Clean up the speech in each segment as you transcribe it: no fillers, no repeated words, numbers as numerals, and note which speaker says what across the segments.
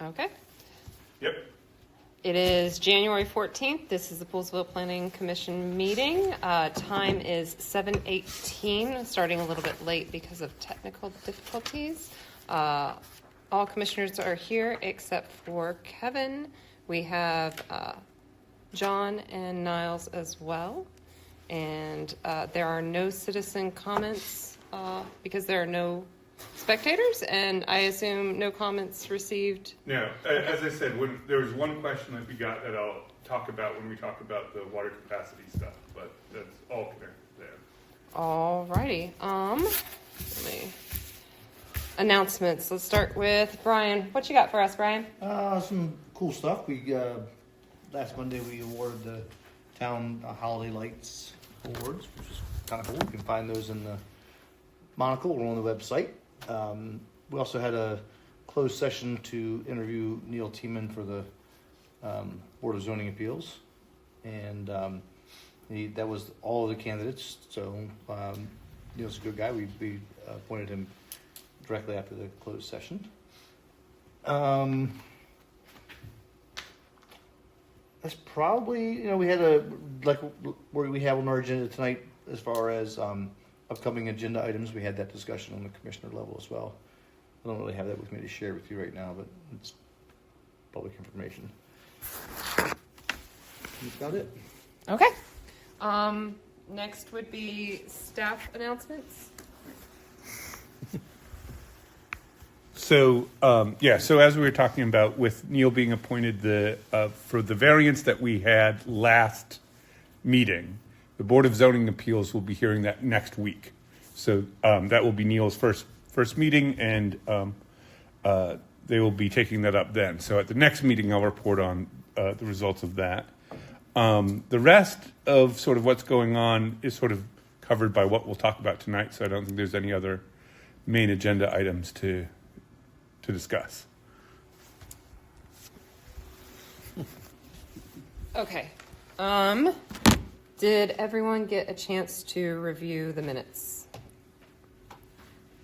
Speaker 1: Okay.
Speaker 2: Yep.
Speaker 1: It is January 14th. This is the Poolesville Planning Commission meeting. Time is 7:18, starting a little bit late because of technical difficulties. All commissioners are here except for Kevin. We have John and Niles as well. And there are no citizen comments because there are no spectators, and I assume no comments received.
Speaker 2: No, as I said, there was one question that we got that I'll talk about when we talk about the water capacity stuff, but that's all connected there.
Speaker 1: All righty. Announcements. Let's start with Brian. What you got for us, Brian?
Speaker 3: Some cool stuff. We last Monday we awarded the town holiday lights awards, which is kind of cool. You can find those in the monocle or on the website. We also had a closed session to interview Neil Tiemann for the Board of Zoning Appeals, and that was all of the candidates. So Neil's a good guy. We appointed him directly after the closed session. That's probably, we had where we have on our agenda tonight as far as upcoming agenda items. We had that discussion on the commissioner level as well. I don't really have that with me to share with you right now, but it's public information. That's about it.
Speaker 1: Okay. Next would be staff announcements.
Speaker 2: So, so as we were talking about with Neil being appointed for the variance that we had last meeting, the Board of Zoning Appeals will be hearing that next week. So that will be Neil's first meeting, and they will be taking that up then. So at the next meeting, I'll report on the results of that. The rest of sort of what's going on is sort of covered by what we'll talk about tonight, so I don't think there's any other main agenda items to discuss.
Speaker 1: Okay. Did everyone get a chance to review the minutes?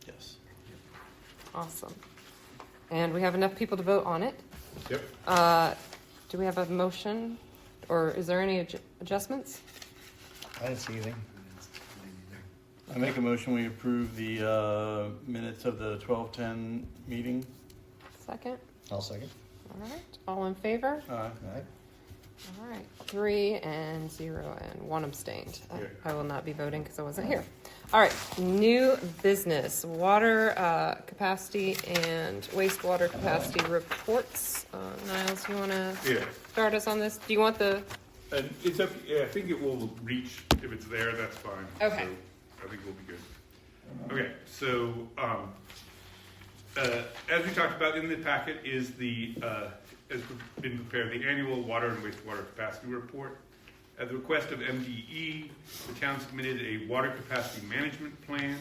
Speaker 3: Yes.
Speaker 1: Awesome. And we have enough people to vote on it.
Speaker 2: Yep.
Speaker 1: Do we have a motion, or is there any adjustments?
Speaker 3: I didn't see anything.
Speaker 4: I make a motion we approve the minutes of the 12:10 meeting.
Speaker 1: Second?
Speaker 3: I'll second.
Speaker 1: All right. All in favor?
Speaker 3: All right.
Speaker 1: All right. 3 and 0 and 1 abstained.
Speaker 2: Yeah.
Speaker 1: I will not be voting because I wasn't here. All right. New business. Water capacity and wastewater capacity reports. Niles, you want to start us on this? Do you want the...
Speaker 2: And it's up. Yeah, I think it will reach. If it's there, that's fine.
Speaker 1: Okay.
Speaker 2: So I think we'll be good. Okay. So as we talked about in the packet is has been prepared the annual water and wastewater capacity report. At the request of MDE, the town submitted a water capacity management plan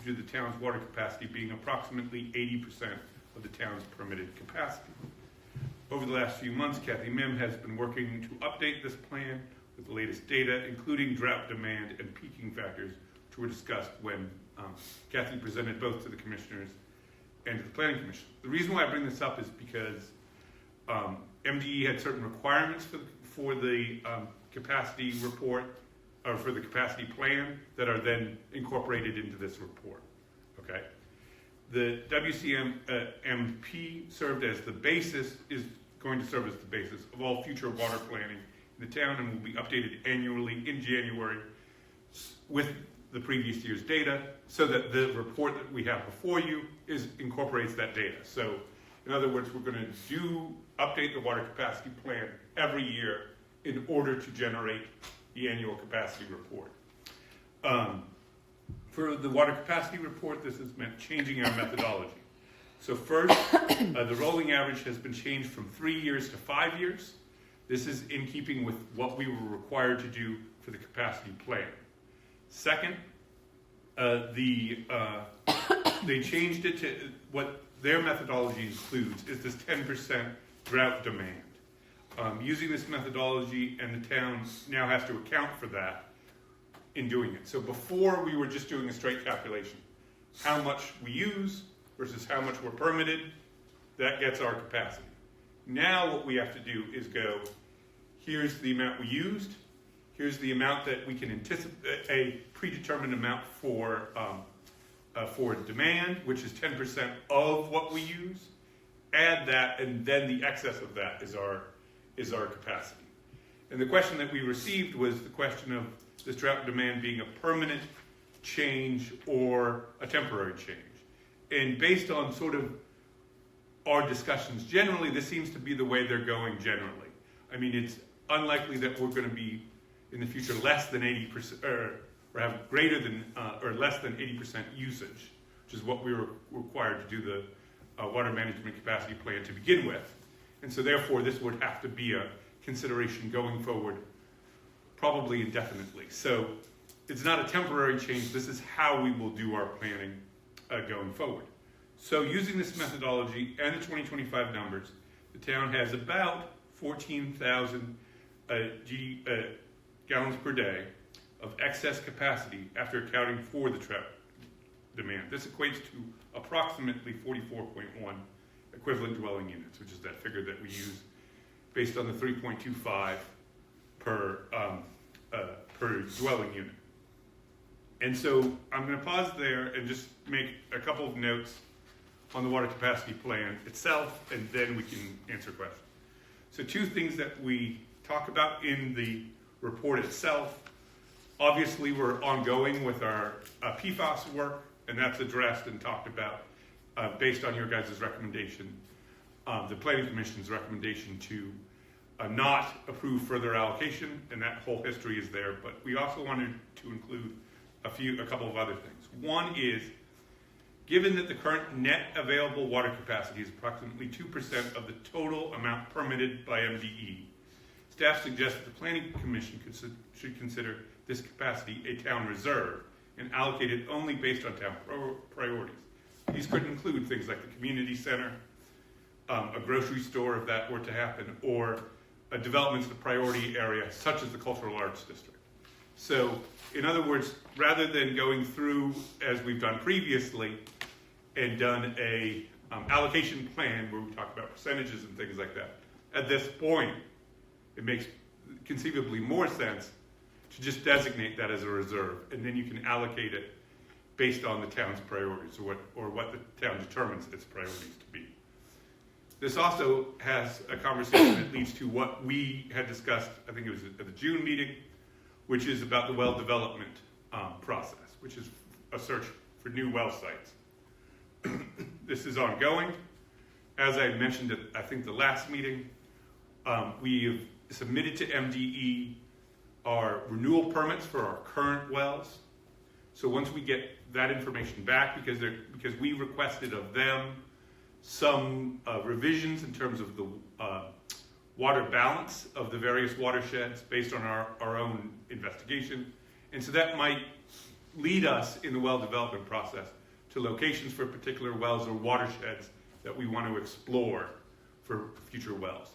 Speaker 2: due to the town's water capacity being approximately 80% of the town's permitted capacity. Over the last few months, Kathy Mim has been working to update this plan with the latest data, including drought demand and peaking factors, which were discussed when Kathy presented both to the commissioners and to the Planning Commission. The reason why I bring this up is because MDE had certain requirements for the capacity report, or for the capacity plan, that are then incorporated into this report. Okay. The WCMP served as the basis, is going to serve as the basis of all future water planning in the town, and will be updated annually in January with the previous year's data, so that the report that we have before you incorporates that data. So, in other words, we're going to update the water capacity plan every year in order to generate the annual capacity report. For the water capacity report, this has meant changing our methodology. So first, the rolling average has been changed from 3 years to 5 years. This is in keeping with what we were required to do for the capacity plan. Second, they changed it to what their methodology includes is this 10% drought demand. Using this methodology, and the town now has to account for that in doing it. So before, we were just doing a straight calculation. How much we use versus how much we're permitted, that gets our capacity. Now what we have to do is go, here's the amount we used, here's the amount that we can anticipate, a predetermined amount for demand, which is 10% of what we use. Add that, and then the excess of that is our capacity. And the question that we received was the question of this drought demand being a permanent change or a temporary change. And based on sort of our discussions generally, this seems to be the way they're going generally. I mean, it's unlikely that we're going to be in the future less than 80%, or have greater than or less than 80% usage, which is what we were required to do the water management capacity plan to begin with. And so therefore, this would have to be a consideration going forward, probably indefinitely. So it's not a temporary change. This is how we will do our planning going forward. So using this methodology and the 2025 numbers, the town has about 14,000 gallons per day of excess capacity after accounting for the drought demand. This equates to approximately 44.1 equivalent dwelling units, which is that figure that we use based on the 3.25 per dwelling unit. And so I'm going to pause there and just make a couple of notes on the water capacity plan itself, and then we can answer questions. So two things that we talk about in the report itself. Obviously, we're ongoing with our PFAS work, and that's addressed and talked about based on your guys' recommendation, the Planning Commission's recommendation to not approve further allocation, and that whole history is there. But we also wanted to include a couple of other things. One is, given that the current net available water capacity is approximately 2% of the total amount permitted by MDE, staff suggests that the Planning Commission should consider this capacity a town reserve and allocate it only based on town priorities. These could include things like the community center, a grocery store if that were to happen, or developments in the priority area such as the cultural arts district. So, in other words, rather than going through, as we've done previously, and done a allocation plan where we talk about percentages and things like that, at this point, it makes conceivably more sense to just designate that as a reserve, and then you can allocate it based on the town's priorities, or what the town determines its priorities to be. This also has a conversation that leads to what we had discussed, I think it was at the June meeting, which is about the well development process, which is a search for new well sites. This is ongoing. As I mentioned at, I think, the last meeting, we have submitted to MDE our renewal permits for our current wells. So once we get that information back, because we requested of them some revisions in terms of the water balance of the various watersheds based on our own investigation. And so that might lead us in the well development process to locations for particular wells or watersheds that we want to explore for future wells.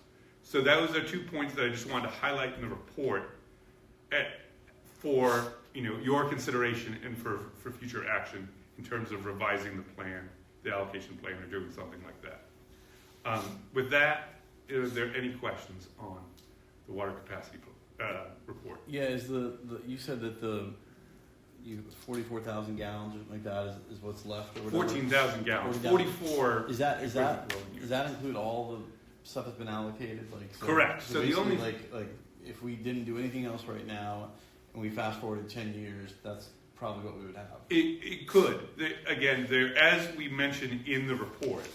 Speaker 2: So those are 2 points that I just wanted to highlight in the report for your consideration and for future action in terms of revising the plan, the allocation plan, or doing something like that. With that, is there any questions on the water capacity report?
Speaker 4: Yeah, you said that 44,000 gallons or something like that is what's left, or whatever?
Speaker 2: 14,000 gallons. 44.
Speaker 4: Does that include all the stuff that's been allocated?
Speaker 2: Correct. So the only
Speaker 4: like if we didn't do anything else right now and we fast forwarded 10 years, that's probably what we would have.
Speaker 2: It could. Again, as we mentioned in the report,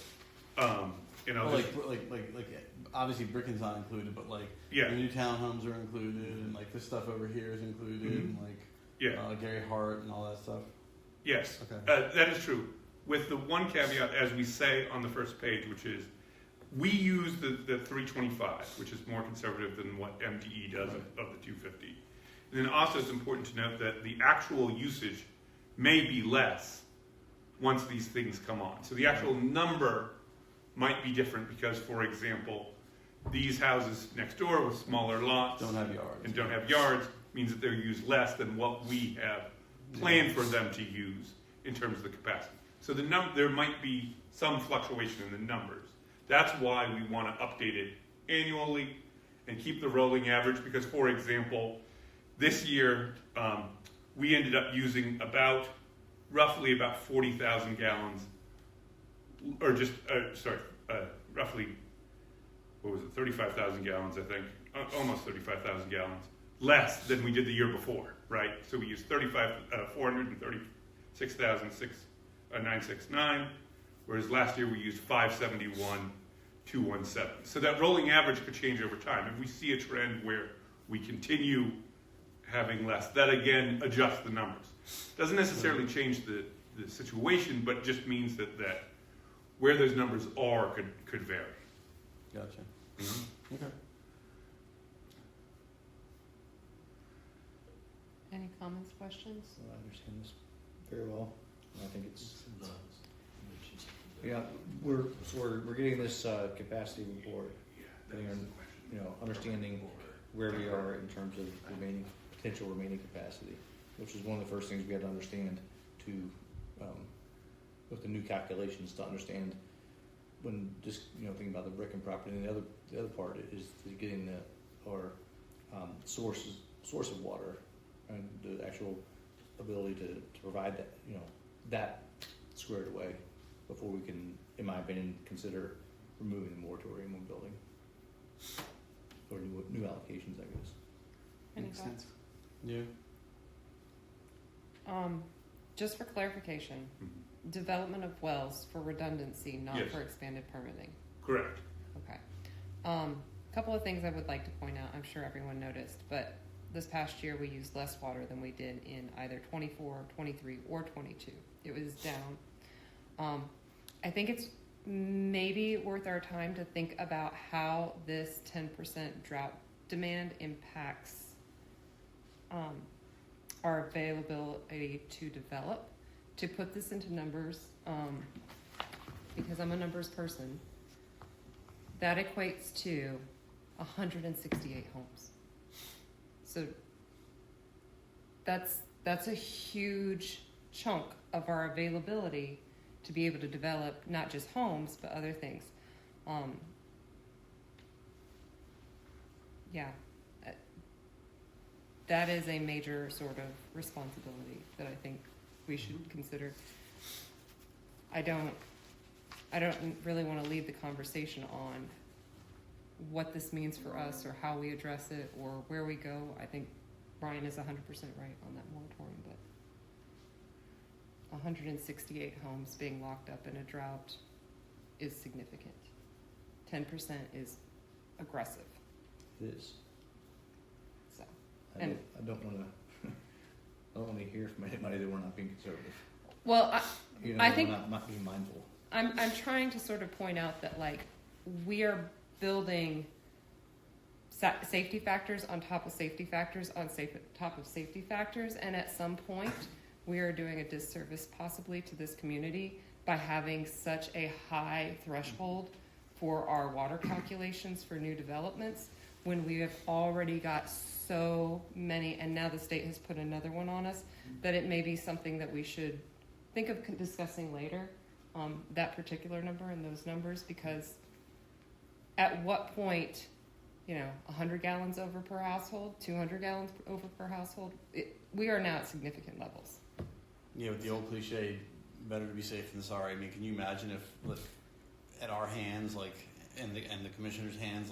Speaker 4: obviously Bricken's not included, but the new townhomes are included, and this stuff over here is included, and Gary Hart and all that stuff.
Speaker 2: Yes,
Speaker 4: okay.
Speaker 2: That is true. With the one caveat, as we say on the first page, which is we use the 325, which is more conservative than what MDE does of the 250. And then also it's important to note that the actual usage may be less once these things come on. So the actual number might be different because, for example, these houses next door with smaller lots
Speaker 4: don't have yards
Speaker 2: means that they're used less than what we have planned for them to use in terms of the capacity. So there might be some fluctuation in the numbers. That's why we want to update it annually and keep the rolling average, because, for example, this year we ended up using roughly about 40,000 gallons, or just, roughly, 35,000 gallons, I think, almost 35,000 gallons, less than we did the year before, right? So we used 436,969, whereas last year we used 571,217. So that rolling average could change over time. If we see a trend where we continue having less, that again adjusts the numbers. Doesn't necessarily change the situation, but just means that where those numbers are could vary.
Speaker 4: Gotcha.
Speaker 2: Mm-hmm.
Speaker 4: Okay.
Speaker 1: Any comments, questions?
Speaker 3: I understand this very well. I think it's we're getting this capacity report, understanding where we are in terms of potential remaining capacity, which is one of the first things we had to understand with the new calculations, to understand when just thinking about the Bricken property. And the other part is getting our source of water and the actual ability to provide that that squared away before we can, in my opinion, consider removing the moratorium on building or new allocations, I guess.
Speaker 1: Any
Speaker 4: Makes
Speaker 1: thoughts?
Speaker 4: sense. Yeah.
Speaker 1: Just for clarification, development of wells for redundancy, not
Speaker 2: Yes.
Speaker 1: for expanded permitting.
Speaker 2: Correct.
Speaker 1: Okay. Couple of things I would like to point out. I'm sure everyone noticed, but this past year we used less water than we did in either 24, 23, or 22. It was down. I think it's maybe worth our time to think about how this 10% drought demand impacts our availability to develop. To put this into numbers, because I'm a numbers person, that equates to 168 homes. So that's a huge chunk of our availability to be able to develop not just homes but other things. That is a major sort of responsibility that I think we should consider. I don't really want to lead the conversation on what this means for us or how we address it or where we go. I think Brian is 100% right on that moratorium, but 168 homes being locked up in a drought is significant. 10% is aggressive.
Speaker 3: It is.
Speaker 1: So,
Speaker 3: I don't want to hear from anybody that we're not being conservative.
Speaker 1: well, I think
Speaker 3: we're not being mindful.
Speaker 1: I'm trying to sort of point out that we are building safety factors on top of safety factors on top of safety factors, and at some point we are doing a disservice possibly to this community by having such a high threshold for our water calculations for new developments when we have already got so many, and now the state has put another one on us, that it may be something that we should think of discussing later, that particular number and those numbers, because at what point, 100 gallons over per household, 200 gallons over per household, we are now at significant levels.
Speaker 4: Yeah, with the old cliche, better to be safe than sorry. I mean, can you imagine if at our hands, and the commissioner's hands,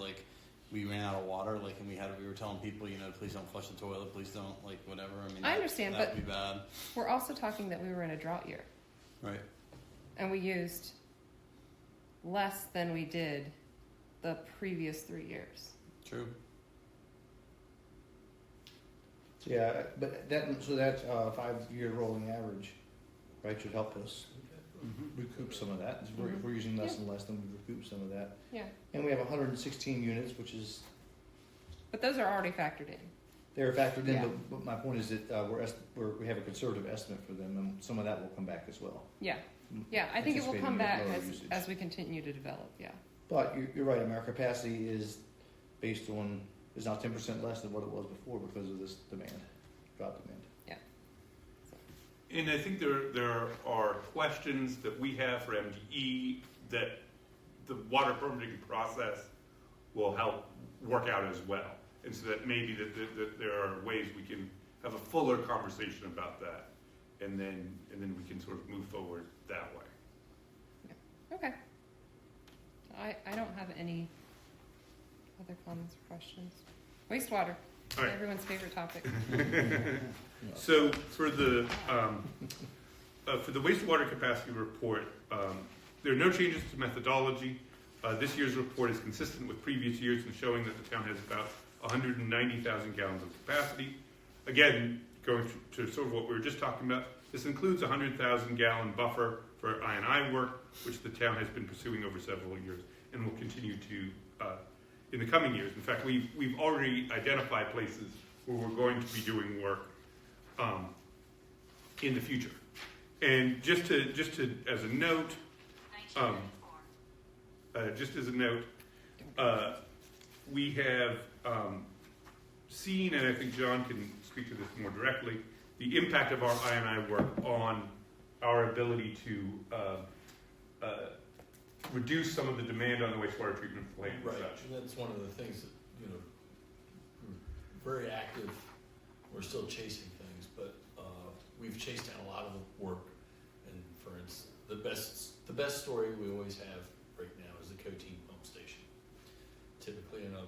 Speaker 4: we ran out of water, and we were telling people, please don't flush the toilet, please don't, whatever. I mean,
Speaker 1: I understand,
Speaker 4: that'd
Speaker 1: but
Speaker 4: be bad.
Speaker 1: We're also talking that we were in a drought year,
Speaker 4: Right.
Speaker 1: and we used less than we did the previous 3 years.
Speaker 4: True.
Speaker 3: Yeah, but that's a 5-year rolling average, right? Should help us recoup some of that. We're using less and less, then we recoup some of that.
Speaker 1: Yeah,
Speaker 3: And we have 116 units, which is
Speaker 1: but those are already factored in.
Speaker 3: they're factored in.
Speaker 1: Yeah.
Speaker 3: But my point is that we have a conservative estimate for them, and some of that will come back as well.
Speaker 1: Yeah, I think it will come back
Speaker 3: Anticipating lower usage.
Speaker 1: as we continue to develop. Yeah.
Speaker 3: But you're right. Our capacity is based on is now 10% less than what it was before because of this drought demand.
Speaker 2: And I think there are questions that we have for MDE that the water permitting process will help work out as well. And so that maybe that there are ways we can have a fuller conversation about that, and then we can sort of move forward that way.
Speaker 1: Okay. I don't have any other comments or questions. Wastewater,
Speaker 2: All right.
Speaker 1: everyone's favorite topic.
Speaker 2: So for the wastewater capacity report, there are no changes to methodology. This year's report is consistent with previous years and showing that the town has about 190,000 gallons of capacity. Again, going to sort of what we were just talking about, this includes a 100,000 gallon buffer for I&I work, which the town has been pursuing over several years and will continue to in the coming years. In fact, we've already identified places where we're going to be doing work in the future. And just as a note, we have seen, and I think John can speak to this more directly, the impact of our I&I work on our ability to reduce some of the demand on the wastewater treatment plant and
Speaker 5: Right,
Speaker 2: such.
Speaker 5: and that's one of the things that, we're very active, we're still chasing things, but we've chased down a lot of the work, and for instance, the best story we always have right now is the Coteen pump station. Typically in a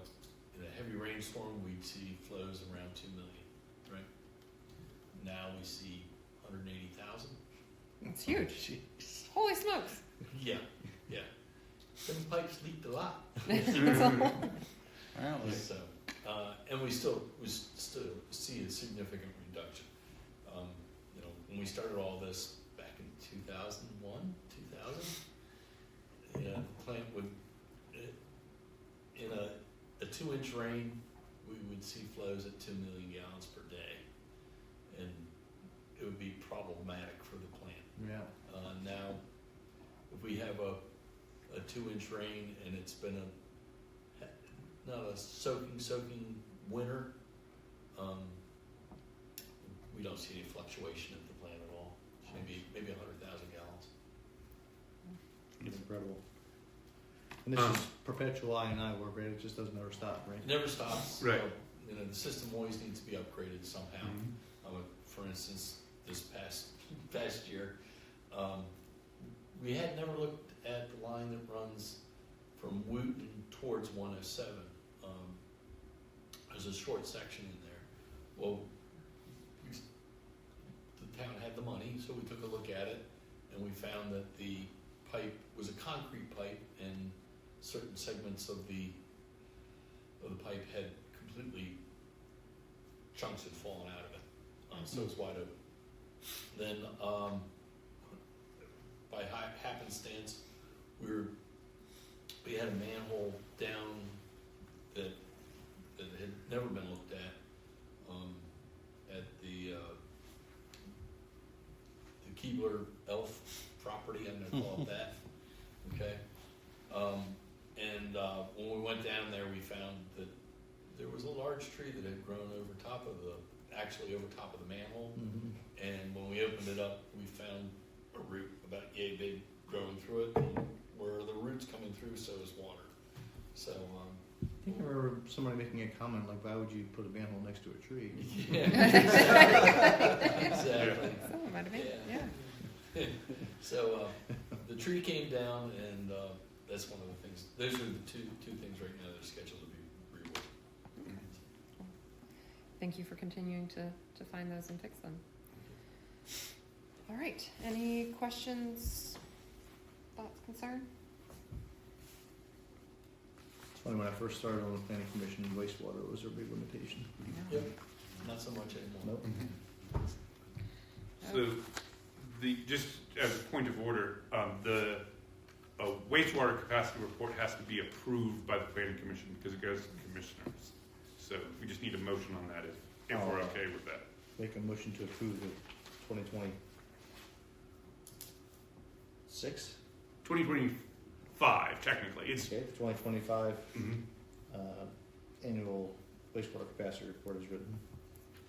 Speaker 5: heavy rainstorm, we'd see flows around 2 million, right? Now we see 180,000.
Speaker 1: It's huge. Holy smokes.
Speaker 5: Yeah, yeah. Them pipes leaked a lot.
Speaker 1: It's all-
Speaker 5: So, and we still see a significant reduction. When we started all this back in 2001, 2000, the plant would, in a 2-inch rain, we would see flows at 2 million gallons per day, and it would be problematic for the plant.
Speaker 3: Yeah.
Speaker 5: Now, if we have a 2-inch rain and it's been not a soaking winter, we don't see any fluctuation at the plant at all. Maybe 100,000 gallons.
Speaker 3: It's incredible. And this is perpetual I&I work, right? It just doesn't ever stop, right?
Speaker 5: It never stops.
Speaker 2: Right.
Speaker 5: The system always needs to be upgraded somehow. For instance, this past year, we had never looked at the line that runs from Wooten towards 107. There's a short section in there. Well, the town had the money, so we took a look at it, and we found that the pipe was a concrete pipe, and certain segments of the pipe had completely, chunks had fallen out of it, so it's wide open. Then, by happenstance, we had a manhole down that had never been looked at the Keebler Elf property, I'm gonna call it that. Okay, and when we went down there, we found that there was a large tree that had grown over top of the manhole. And when we opened it up, we found a root about yay big growing through it, and where the root's coming through, so is water. So,
Speaker 3: I think I remember somebody making a comment like, why would you put a manhole next to a tree?
Speaker 5: yeah, exactly.
Speaker 1: Someone might have been,
Speaker 5: Yeah.
Speaker 1: yeah.
Speaker 5: So the tree came down, and that's one of the things. Those are the two things right now that are scheduled to be reworked.
Speaker 1: Thank you for continuing to find those and fix them. All right, any questions, thoughts, concern?
Speaker 3: It's funny, when I first started on the planning commission, wastewater was our big limitation.
Speaker 5: Yep. Not so much anymore.
Speaker 3: Nope.
Speaker 2: So, just as a point of order, the wastewater capacity report has to be approved by the planning commission because it goes to the commissioners. So we just need a motion on that if we're okay with that.
Speaker 3: Make a motion to approve the
Speaker 2: 2025, technically. It's
Speaker 3: 2025
Speaker 2: mhm.
Speaker 3: annual wastewater capacity report is written.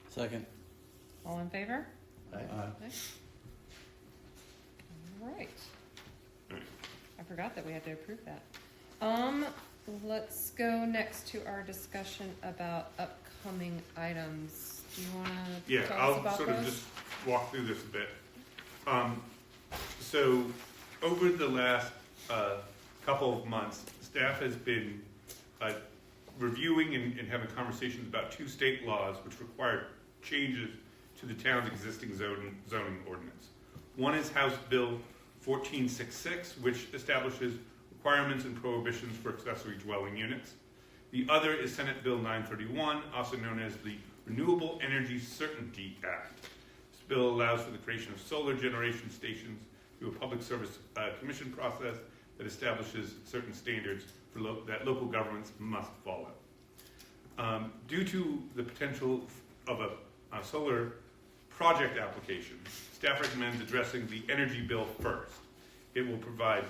Speaker 4: Second.
Speaker 1: All in favor?
Speaker 3: Aye.
Speaker 1: All right. I forgot that we had to approve that. Let's go next to our discussion about upcoming items. Do you want to
Speaker 2: Yeah,
Speaker 1: tell us
Speaker 2: I'll
Speaker 1: about
Speaker 2: sort
Speaker 1: those?
Speaker 2: of just walk through this a bit. So over the last couple of months, staff has been reviewing and having conversations about two state laws which require changes to the town's existing zoning ordinance. One is House Bill 1466, which establishes requirements and prohibitions for accessory dwelling units. The other is Senate Bill 931, also known as the Renewable Energy Certainty Act. This bill allows for the creation of solar generation stations through a public service commission process that establishes certain standards for that local governments must follow. Due to the potential of a solar project application, staff recommends addressing the energy bill first. It will provide,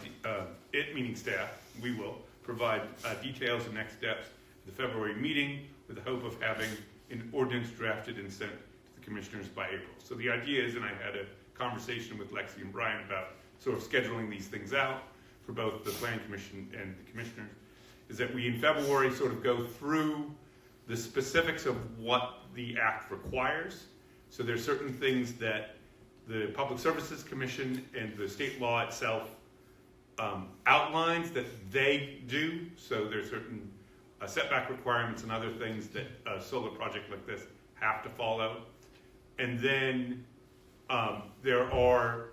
Speaker 2: meaning staff, we will provide details and next steps at the February meeting with the hope of having an ordinance drafted and sent to the commissioners by April. So the idea is, and I had a conversation with Lexi and Brian about sort of scheduling these things out for both the Planning Commission and the commissioners, is that we in February sort of go through the specifics of what the act requires. So there's certain things that the Public Services Commission and the state law itself outlines that they do. So there's certain setback requirements and other things that a solar project like this have to follow. And then there are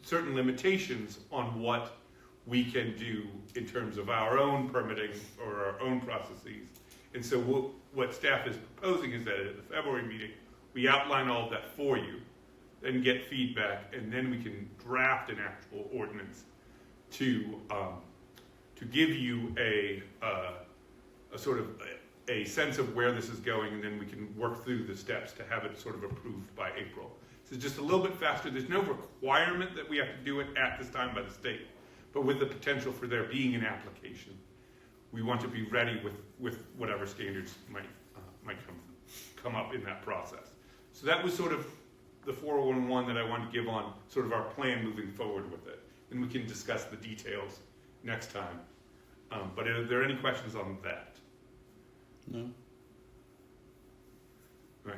Speaker 2: certain limitations on what we can do in terms of our own permitting or our own processes. And so what staff is proposing is that at the February meeting, we outline all of that for you, then get feedback, and then we can draft an actual ordinance to give you a sort of a sense of where this is going, and then we can work through the steps to have it sort of approved by April. So it's just a little bit faster. There's no requirement that we have to do it at this time by the state, but with the potential for there being an application, we want to be ready with whatever standards might come up in that process. So that was sort of the 411 that I wanted to give on sort of our plan moving forward with it. And we can discuss the details next time. But are there any questions on that?
Speaker 4: No.
Speaker 2: Right.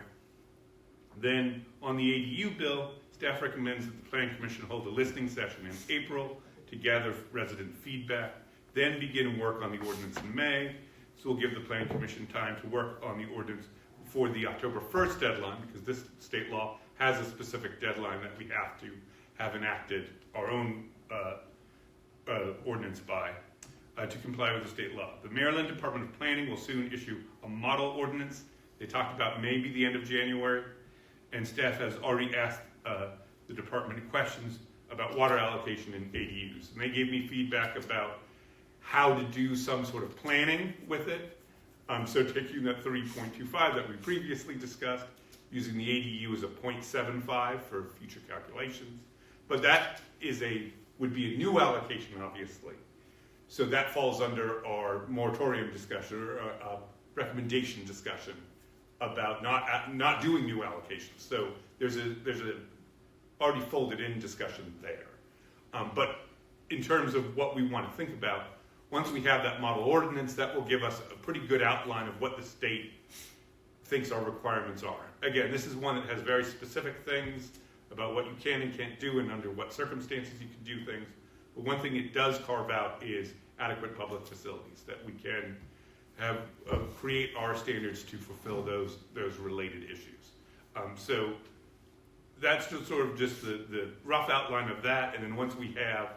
Speaker 2: Then on the ADU bill, staff recommends that the Planning Commission hold a listening session in April to gather resident feedback, then begin work on the ordinance in May. So we'll give the Planning Commission time to work on the ordinance for the October 1st deadline, because this state law has a specific deadline that we have to have enacted our own ordinance by to comply with the state law. The Maryland Department of Planning will soon issue a model ordinance. They talked about maybe the end of January, and staff has already asked the department questions about water allocation in ADUs. And they gave me feedback about how to do some sort of planning with it. So taking that 3.25 that we previously discussed, using the ADU as a 0.75 for future calculations. But that would be a new allocation, obviously. So that falls under our moratorium discussion or recommendation discussion about not doing new allocations. So there's a already folded in discussion there. But in terms of what we want to think about, once we have that model ordinance, that will give us a pretty good outline of what the state thinks our requirements are. Again, this is one that has very specific things about what you can and can't do and under what circumstances you can do things. But one thing it does carve out is adequate public facilities, that we can have create our standards to fulfill those related issues. So that's just sort of just the rough outline of that. And then once we have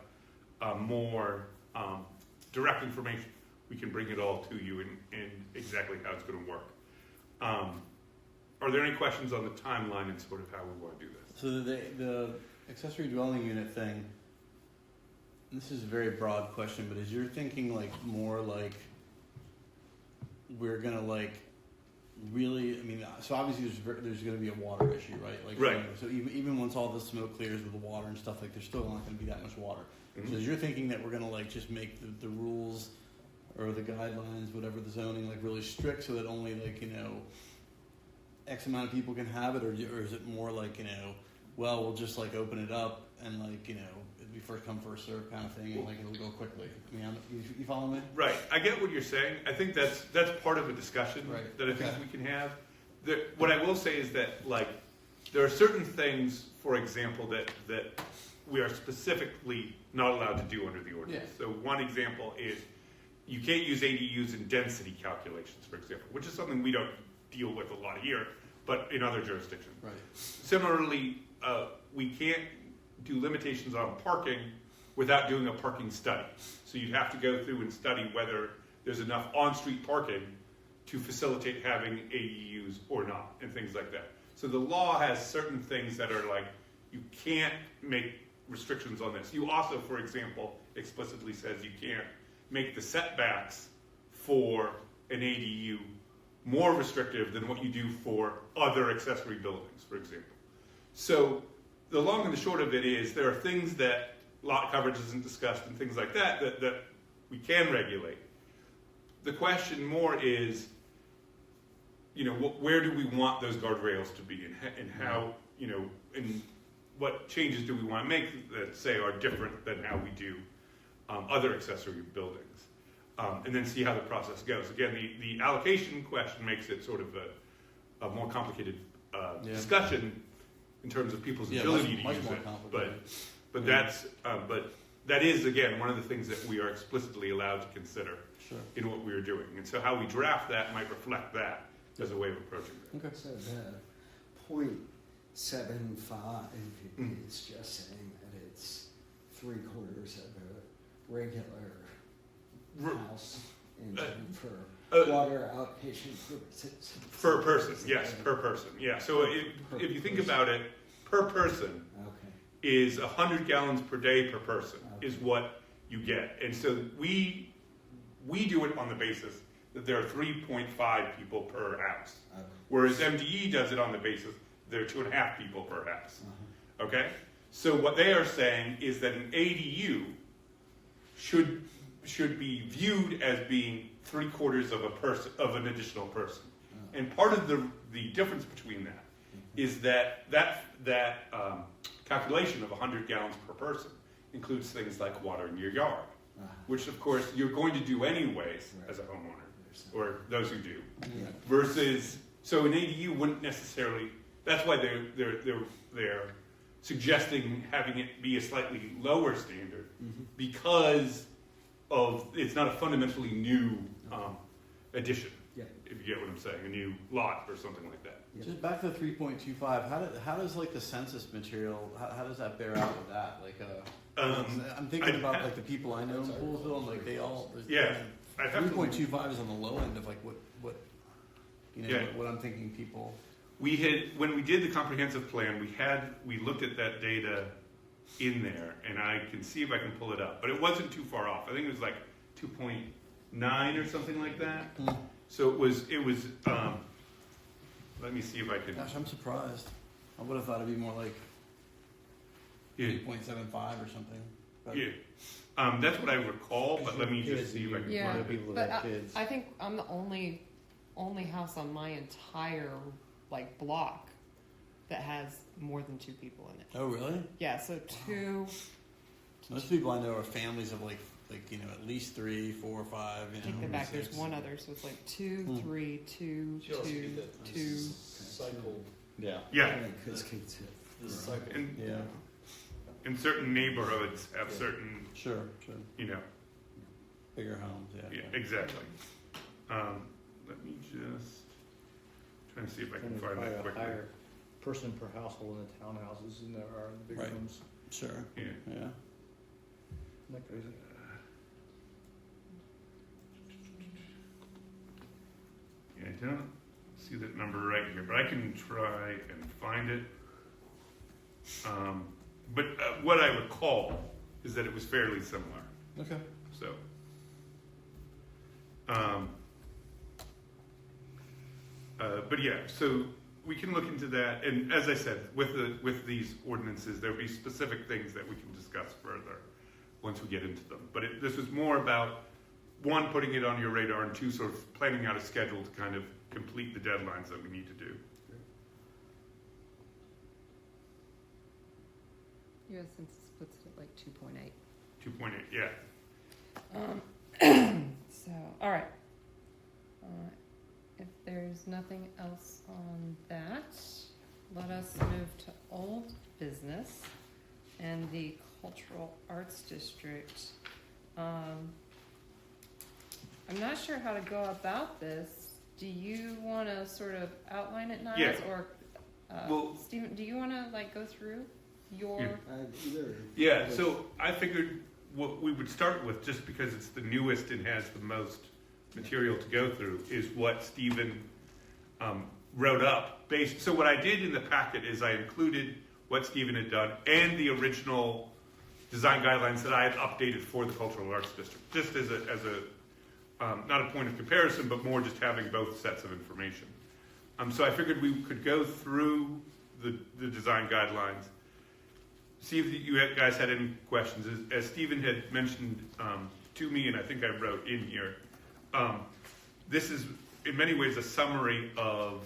Speaker 2: more direct information, we can bring it all to you and exactly how it's going to work. Are there any questions on the timeline and sort of how we want to do this?
Speaker 4: So the accessory dwelling unit thing, this is a very broad question, but is your thinking like more like we're gonna like really, I mean, so obviously there's going to be a water issue, right? Like,
Speaker 2: right.
Speaker 4: You know, so even once all the smoke clears with the water and stuff, like there's still not going to be that much water.
Speaker 2: Mm-hmm.
Speaker 4: So is you're thinking that we're going to like just make the rules or the guidelines, whatever the zoning, like really strict so that only like, you know, X amount of people can have it, or is it more like, you know, well, we'll just like open it up and like, you know, it'll be first come, first serve kind of thing, and like it'll go quickly. I mean, you follow me?
Speaker 2: Right. I get what you're saying. I think that's part of a discussion
Speaker 4: Right.
Speaker 2: that I think
Speaker 4: Okay.
Speaker 2: we can have. What I will say is that, like, there are certain things, for example, that we are specifically not allowed to do under the ordinance.
Speaker 4: Yeah.
Speaker 2: So one example is you can't use ADUs in density calculations, for example, which is something we don't deal with a lot here, but in other jurisdictions.
Speaker 4: Right.
Speaker 2: Similarly, we can't do limitations on parking without doing a parking study. So you'd have to go through and study whether there's enough on-street parking to facilitate having ADUs or not, and things like that. So the law has certain things that are like, you can't make restrictions on this. You also, for example, explicitly says you can't make the setbacks for an ADU more restrictive than what you do for other accessory buildings, for example. So the long and the short of it is there are things that lot coverage isn't discussed and things like that we can regulate. The question more is, where do we want those guardrails to be, and how, and what changes do we want to make that, say, are different than how we do other accessory buildings, and then see how the process goes. Again, the allocation question makes it sort of a more complicated discussion in terms of people's ability to
Speaker 4: much
Speaker 2: use
Speaker 4: more
Speaker 2: it.
Speaker 4: complicated.
Speaker 2: But that is, again, one of the things that we are explicitly allowed to consider in what we are doing. And so how we draft that might reflect that as a way of approaching it.
Speaker 4: Okay.
Speaker 6: So the 0.75 is just saying that it's 3/4 of a regular house and for water allocation purposes.
Speaker 2: Per person, yes, per person. Yeah, so if you think about it, per person is 100 gallons per day per person is what you get. And so we do it on the basis that there are 3.5 people per house. Whereas MDE does it on the basis there are 2.5 people per house. Okay? So what they are saying is that an ADU should be viewed as being 3/4 of a person, of an additional person. And part of the difference between that is that calculation of 100 gallons per person includes things like water in your yard, which of course you're going to do anyways as a homeowner, or those who do. Versus, so an ADU wouldn't necessarily. That's why they're suggesting having it be a slightly lower standard, because of it's not a fundamentally new addition. If you get what I'm saying, a new lot or something like that.
Speaker 4: Just back to 3.25. How does like the census material? How does that bear out with that? Like, I'm thinking about like the people I know in Poolesville, and like they all.
Speaker 2: I'd have
Speaker 4: 3.25 is on the low end of like what what I'm thinking people.
Speaker 2: We had, when we did the comprehensive plan, we looked at that data in there, and I can see if I can pull it up, but it wasn't too far off. I think it was like 2.9 or something like that. So it was. Let me see if I can.
Speaker 4: Gosh, I'm surprised. I would have thought it'd be more like 8.75 or something. But
Speaker 2: that's what I recall, but let me just see if I can
Speaker 1: Yeah,
Speaker 2: find it.
Speaker 3: people that
Speaker 1: but
Speaker 3: have kids.
Speaker 1: I think I'm the only house on my entire block that has more than 2 people in it.
Speaker 4: Oh, really?
Speaker 1: Yeah, so 2.
Speaker 4: Most people I know are families of like at least 3, 4, 5.
Speaker 1: Take that back.
Speaker 4: 6.
Speaker 1: There's one other, so it's 2, 3, 2,
Speaker 5: You also
Speaker 1: 2,
Speaker 5: get that
Speaker 1: 2.
Speaker 5: cycle.
Speaker 2: Yeah.
Speaker 6: Because kids
Speaker 5: The cycle.
Speaker 2: And certain neighborhoods have certain,
Speaker 4: Sure. Bigger homes.
Speaker 2: yeah, exactly. Let me just try to see if I can find that
Speaker 3: a
Speaker 2: quickly.
Speaker 3: higher person per household in the townhouses than there are in the big
Speaker 4: Right.
Speaker 3: homes.
Speaker 4: Sure.
Speaker 2: Yeah.
Speaker 4: Yeah.
Speaker 3: Isn't that crazy?
Speaker 2: Yeah, I don't see that number right here, but I can try and find it. But what I recall is that it was fairly similar.
Speaker 4: Okay.
Speaker 2: So, but yeah, so we can look into that. And as I said, with these ordinances, there'll be specific things that we can discuss further once we get into them. But this was more about, 1, putting it on your radar, and 2, sort of planning out a schedule to kind of complete the deadlines that we need to do.
Speaker 1: U.S. Census puts it at like 2.8.
Speaker 2: 2.8, yeah.
Speaker 1: So, all right. If there's nothing else on that, let us move to old business and the Cultural Arts District. I'm not sure how to go about this. Do you want to sort of outline it, Niles?
Speaker 2: Yeah.
Speaker 1: Or,
Speaker 2: Well-
Speaker 1: Stephen, do you want to like go through your?
Speaker 2: Yeah.
Speaker 6: Either.
Speaker 2: Yeah, so I figured what we would start with, just because it's the newest and has the most material to go through, is what Stephen wrote up. So what I did in the packet is I included what Stephen had done and the original design guidelines that I had updated for the Cultural Arts District, just as a not a point of comparison, but more just having both sets of information. So I figured we could go through the design guidelines, see if you guys had any questions. As Stephen had mentioned to me, and I think I wrote in here, this is in many ways a summary of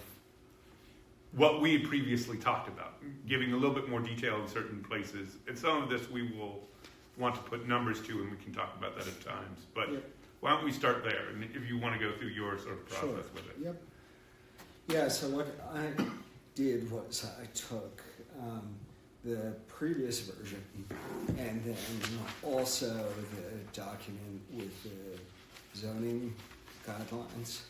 Speaker 2: what we had previously talked about, giving a little bit more detail in certain places. And some of this we will want to put numbers to, and we can talk about that at times. But
Speaker 6: Yep.
Speaker 2: why don't we start there, and if you want to go through your sort of process with it.
Speaker 6: Yep. Yeah, so what I did was I took the previous version and then also the document with the zoning guidelines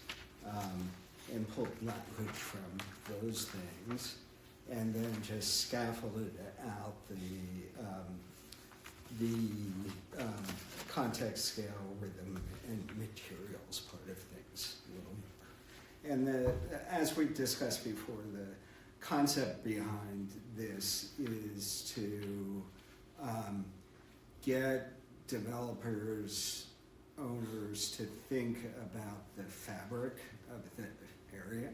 Speaker 6: and pulled language from those things, and then just scaffolded out the context, scale, rhythm, and materials part of things a little more. And as we discussed before, the concept behind this is to get developers, owners to think about the fabric of the area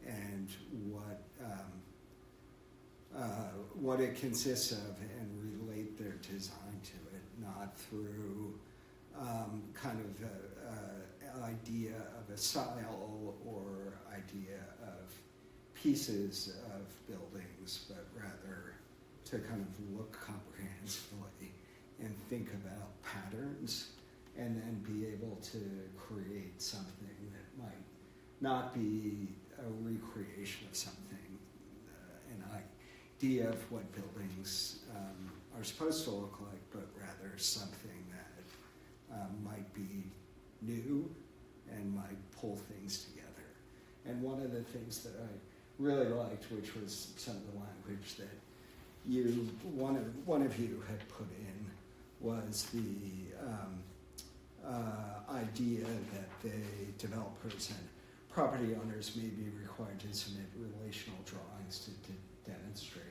Speaker 6: and what it consists of, and relate their design to it, not through kind of an idea of a style or idea of pieces of buildings, but rather to kind of look comprehensively and think about patterns, and then be able to create something that might not be a recreation of something, an idea of what buildings are supposed to look like, but rather something that might be new and might pull things together. And one of the things that I really liked, which was some of the language that one of you had put in, was the idea that the developers and property owners may be required to submit relational drawings to demonstrate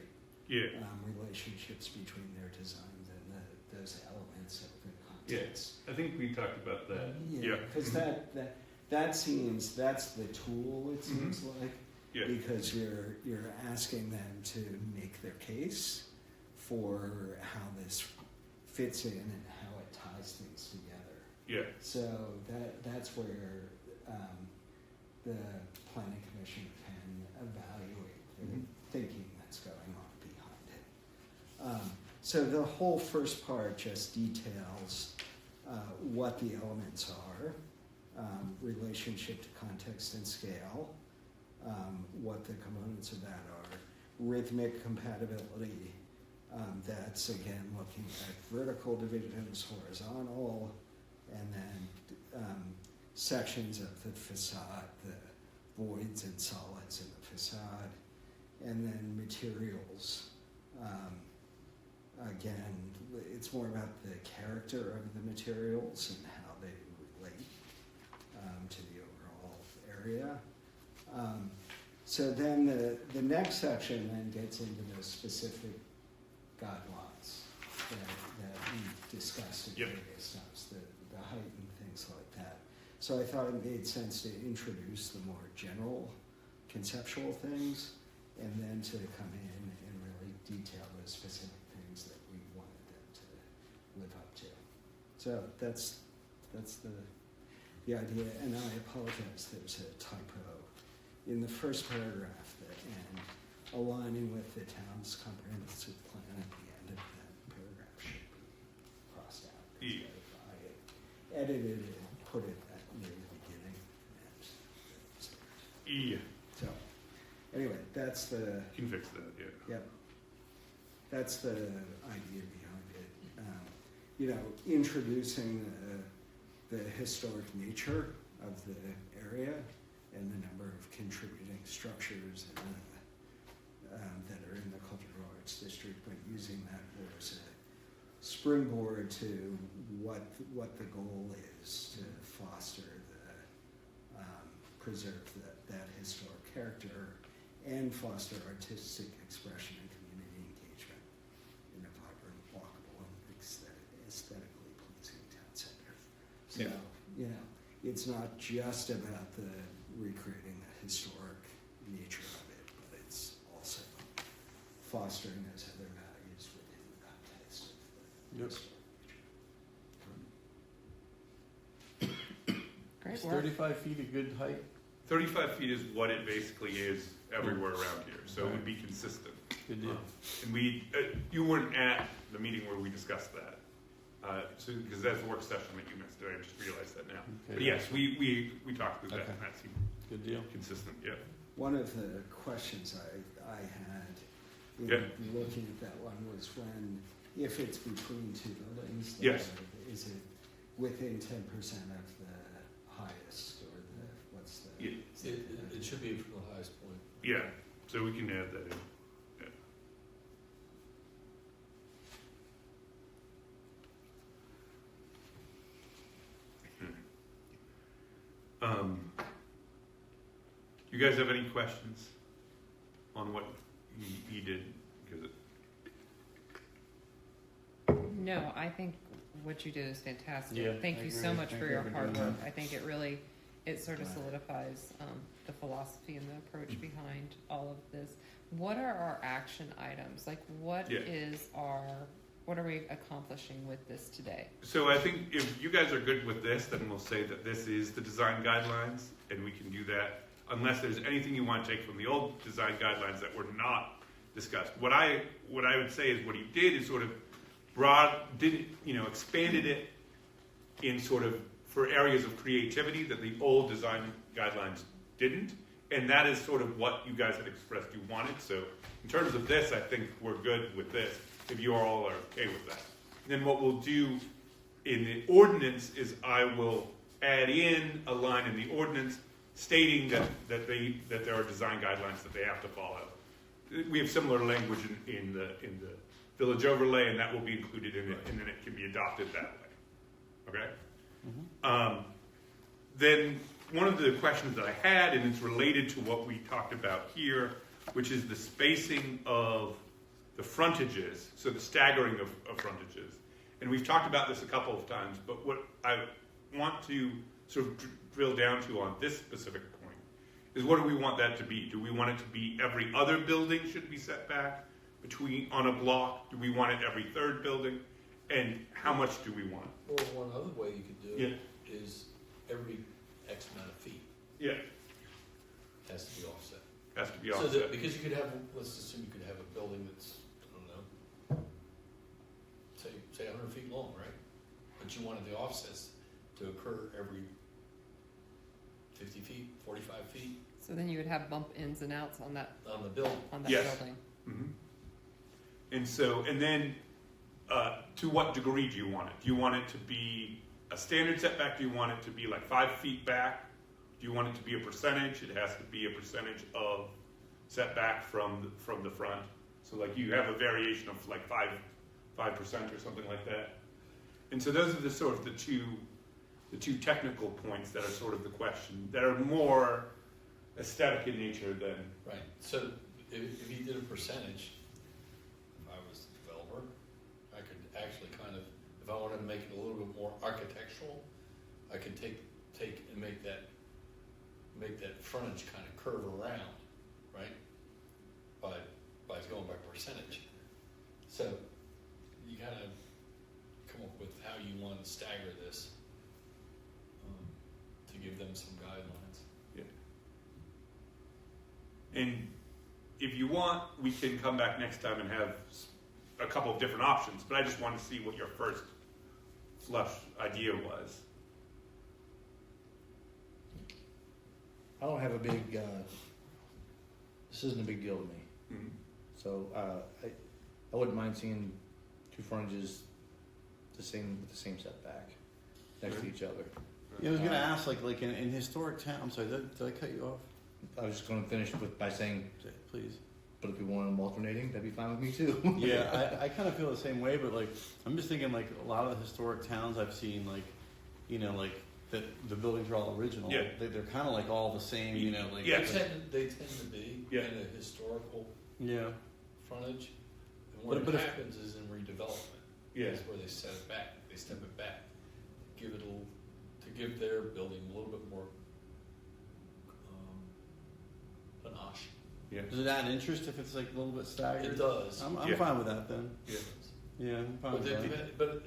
Speaker 6: relationships between their designs and those elements of the context.
Speaker 2: I think we talked about that.
Speaker 6: Yeah, because that seems, that's the tool, it seems like.
Speaker 2: Yeah.
Speaker 6: Because you're asking them to make their case for how this fits in and how it ties things together.
Speaker 2: Yeah.
Speaker 6: So that's where the Planning Commission can evaluate the thinking that's going on behind it. So the whole first part just details what the elements are, relationship to context and scale, what the components of that are, rhythmic compatibility, that's again looking at vertical divisions, horizontal, and then sections of the facade, the voids and solids in the facade, and then materials. Again, it's more about the character of the materials and how they relate to the overall area. So then the next section then gets into the specific guidelines that we discussed at various times, the height and things like that. So I thought it made sense to introduce the more general conceptual things, and then to come in and really detail those specific things that we wanted them to live up to. So that's the idea, and I apologize, there's a typo in the first paragraph and aligning with the town's comprehensive plan at the end of that paragraph should
Speaker 2: Yeah.
Speaker 6: I edited it, put it at near the beginning.
Speaker 2: Yeah,
Speaker 6: So, anyway, that's the,
Speaker 2: you can fix that, yeah.
Speaker 6: yep. That's the idea behind it. Introducing the historic nature of the area and the number of contributing structures that are in the cultural arts district, but using that more as a springboard to what the goal is to foster preserve that historic character and foster artistic expression and community engagement in a vibrant, walkable, and aesthetically pleasing town center. So, it's not just about the recreating the historic nature of it, but it's also fostering those other values within the context of the
Speaker 4: Yep.
Speaker 6: historic nature.
Speaker 1: Great
Speaker 4: Is
Speaker 1: work.
Speaker 4: 35 feet a good height?
Speaker 2: 35 feet is what it basically is everywhere around here, so it would be consistent.
Speaker 4: Good deal.
Speaker 2: And you weren't at the meeting where we discussed that, because that's the work session that you missed. I just realized that now.
Speaker 4: Okay.
Speaker 2: But yes, we talked through that,
Speaker 4: Okay.
Speaker 2: and that seemed
Speaker 4: Good deal.
Speaker 2: consistent. Yeah.
Speaker 6: One of the questions I had in looking at that one was if it's between two buildings,
Speaker 2: Yes.
Speaker 6: is it within 10% of the highest, or what's the?
Speaker 2: Yeah.
Speaker 5: It should be from the highest point.
Speaker 2: Yeah, so we can add that in. You guys have any questions on what he did? Because
Speaker 1: No, I think what you did is fantastic.
Speaker 3: Yeah,
Speaker 1: Thank
Speaker 3: I
Speaker 1: you
Speaker 3: agree.
Speaker 1: so much
Speaker 3: Thank
Speaker 1: for
Speaker 3: you
Speaker 1: your
Speaker 3: for
Speaker 1: hard
Speaker 3: doing
Speaker 1: work.
Speaker 3: that.
Speaker 1: I think it sort of solidifies the philosophy and the approach behind all of this. What are our action items? Like, what are we accomplishing with this today?
Speaker 2: So I think if you guys are good with this, then we'll say that this is the design guidelines, and we can do that unless there's anything you want to take from the old design guidelines that were not discussed. What I would say is what he did is sort of expanded it in sort of for areas of creativity that the old design guidelines didn't, and that is sort of what you guys had expressed you wanted. So in terms of this, I think we're good with this, if you all are okay with that. Then what we'll do in the ordinance is I will add in a line in the ordinance stating that there are design guidelines that they have to follow. We have similar language in the village overlay, and that will be included in it, and then it can be adopted that way. Okay? Then one of the questions that I had, and it's related to what we talked about here, which is the spacing of the frontages, so the staggering of frontages. And we've talked about this a couple of times, but what I want to sort of drill down to on this specific point is what do we want that to be? Do we want it to be every other building should be set back on a block? Do we want it every third building? And how much do we want?
Speaker 5: Or one other way you could do it is every X amount of feet
Speaker 2: Yeah,
Speaker 5: has to be offset.
Speaker 2: has to be
Speaker 5: So
Speaker 2: offset.
Speaker 5: that, because you could have, let's assume you could have a building that's, I don't know, say 100 feet long, right? But you wanted the offsets to occur every 50 feet, 45 feet
Speaker 1: So then you would have bump ins and outs on that
Speaker 5: on the building.
Speaker 2: Yes.
Speaker 1: building.
Speaker 2: Mhm. And then to what degree do you want it? Do you want it to be a standard setback? Do you want it to be like 5 feet back? Do you want it to be a percentage? It has to be a percentage of setback from the front. So like you have a variation of like 5% or something like that. And so those are the sort of the two technical points that are sort of the question, that are more aesthetic in nature than.
Speaker 5: Right. So if you did a percentage, if I was the developer, I could actually kind of, if I wanted to make it a little bit more architectural, I could take and make that frontage kind of curve around, right? By going by percentage. So you kind of come up with how you want to stagger this to give them some guidelines.
Speaker 2: And if you want, we can come back next time and have a couple of different options, but I just want to see what your first slush idea was.
Speaker 3: I don't have a big, this isn't a big deal to me.
Speaker 2: Mhm.
Speaker 3: So, I wouldn't mind seeing two frontages with the same setback next to each other.
Speaker 4: Yeah, I was gonna ask, like in historic town, I'm sorry, did I cut you off?
Speaker 3: I was just gonna finish by saying,
Speaker 4: Please.
Speaker 3: but if you want them alternating, that'd be fine with me too.
Speaker 4: Yeah, I kind of feel the same way, but like, I'm just thinking like a lot of the historic towns I've seen, like, you know, like the buildings are all original.
Speaker 2: Yeah.
Speaker 4: They're kind of like all the same, you know, like.
Speaker 2: Yeah.
Speaker 5: They tend to be
Speaker 2: Yeah.
Speaker 5: in a historical
Speaker 4: Yeah.
Speaker 5: frontage. And what
Speaker 4: But if-
Speaker 5: happens is in redevelopment,
Speaker 2: Yeah.
Speaker 5: is where they set it back, they step it back, give it to give their building a little bit more panache.
Speaker 2: Yeah.
Speaker 4: Does it add interest if it's like a little bit staggered?
Speaker 5: It does.
Speaker 4: I'm
Speaker 2: Yeah.
Speaker 4: fine with that then.
Speaker 2: Yeah.
Speaker 4: Yeah, I'm fine
Speaker 5: But,
Speaker 4: with that.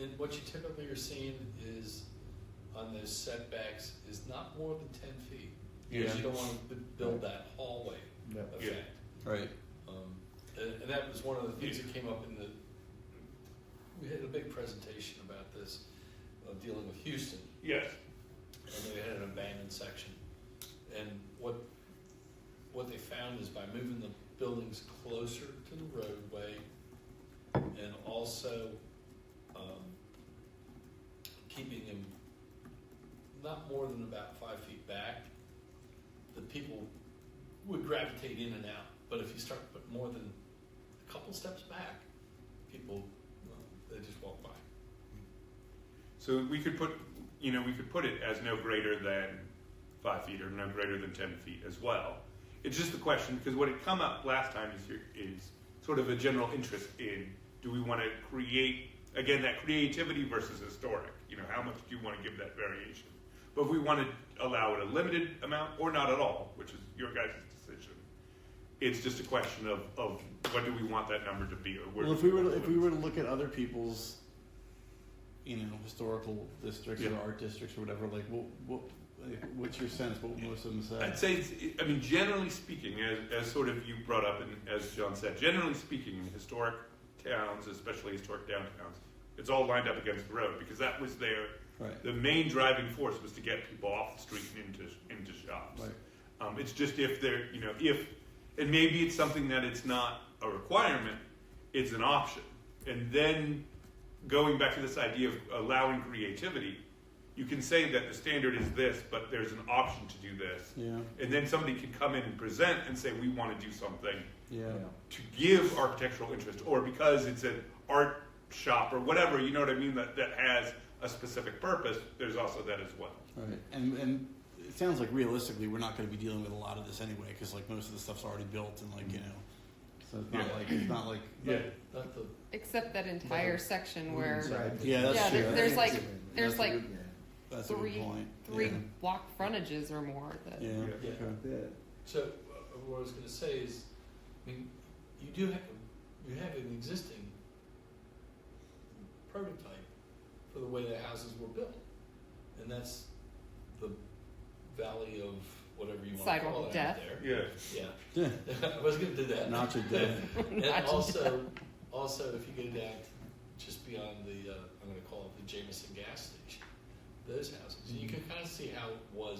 Speaker 5: and what you typically are seeing is on those setbacks is not more than 10 feet. Because
Speaker 4: Yeah.
Speaker 5: you don't want to build that hallway
Speaker 3: Yeah.
Speaker 5: effect.
Speaker 4: Right.
Speaker 5: And that was one of the things that came up we had a big presentation about this, dealing with Houston,
Speaker 2: Yes.
Speaker 5: and they had an abandoned section. And what they found is by moving the buildings closer to the roadway and also keeping them not more than about 5 feet back, the people would gravitate in and out. But if you start put more than a couple steps back, people, they just walk by.
Speaker 2: So we could put it as no greater than 5 feet or no greater than 10 feet as well. It's just the question, because what had come up last time is sort of a general interest in, do we want to create, again, that creativity versus historic? You know, how much do you want to give that variation? But if we want to allow it a limited amount or not at all, which is your guys' decision, it's just a question of what do we want that number to be, or where.
Speaker 4: Well, if we were to look at other people's, you know, historical districts or
Speaker 2: Yeah.
Speaker 4: art districts or whatever, like, what's your sense? What would most of them say?
Speaker 2: I'd say, generally speaking, as sort of you brought up, and as John said, generally speaking, in historic towns, especially historic downtowns, it's all lined up against the road because that was
Speaker 4: Right.
Speaker 2: the main driving force was to get people off the street and into shops.
Speaker 4: Right.
Speaker 2: It's just if they're, and maybe it's something that it's not a requirement, it's an option. And then going back to this idea of allowing creativity, you can say that the standard is this, but there's an option to do this.
Speaker 4: Yeah.
Speaker 2: And then somebody can come in and present and say, we want to do something
Speaker 4: Yeah.
Speaker 2: to give architectural interest, or because it's an art shop or whatever, you know what I mean, that has a specific purpose, there's also that as well.
Speaker 4: Right. And it sounds like realistically we're not going to be dealing with a lot of this anyway, because like most of the stuff's already built and like, you know, so it's not like
Speaker 2: Yeah.
Speaker 5: Not the
Speaker 1: Except that entire section where,
Speaker 6: Right.
Speaker 4: Yeah, that's
Speaker 1: yeah,
Speaker 4: true.
Speaker 1: there's like,
Speaker 6: That's
Speaker 1: there's like
Speaker 6: Yeah.
Speaker 4: that's a good point.
Speaker 1: three
Speaker 4: Yeah.
Speaker 1: block frontages or more that.
Speaker 4: Yeah.
Speaker 2: Yeah.
Speaker 4: Okay.
Speaker 6: The-
Speaker 5: So what I was going to say is, I mean, you have an existing prototype for the way the houses were built, and that's the valley of whatever you want
Speaker 1: Sidewalk
Speaker 5: to call
Speaker 1: of
Speaker 5: it
Speaker 1: death.
Speaker 5: out there.
Speaker 2: Yeah.
Speaker 5: Yeah, I was going to do that.
Speaker 4: Not your death.
Speaker 5: And
Speaker 1: Not
Speaker 5: also, if you go down just beyond the, I'm going to call it the Jameson gas station, those houses, you can kind of see how it was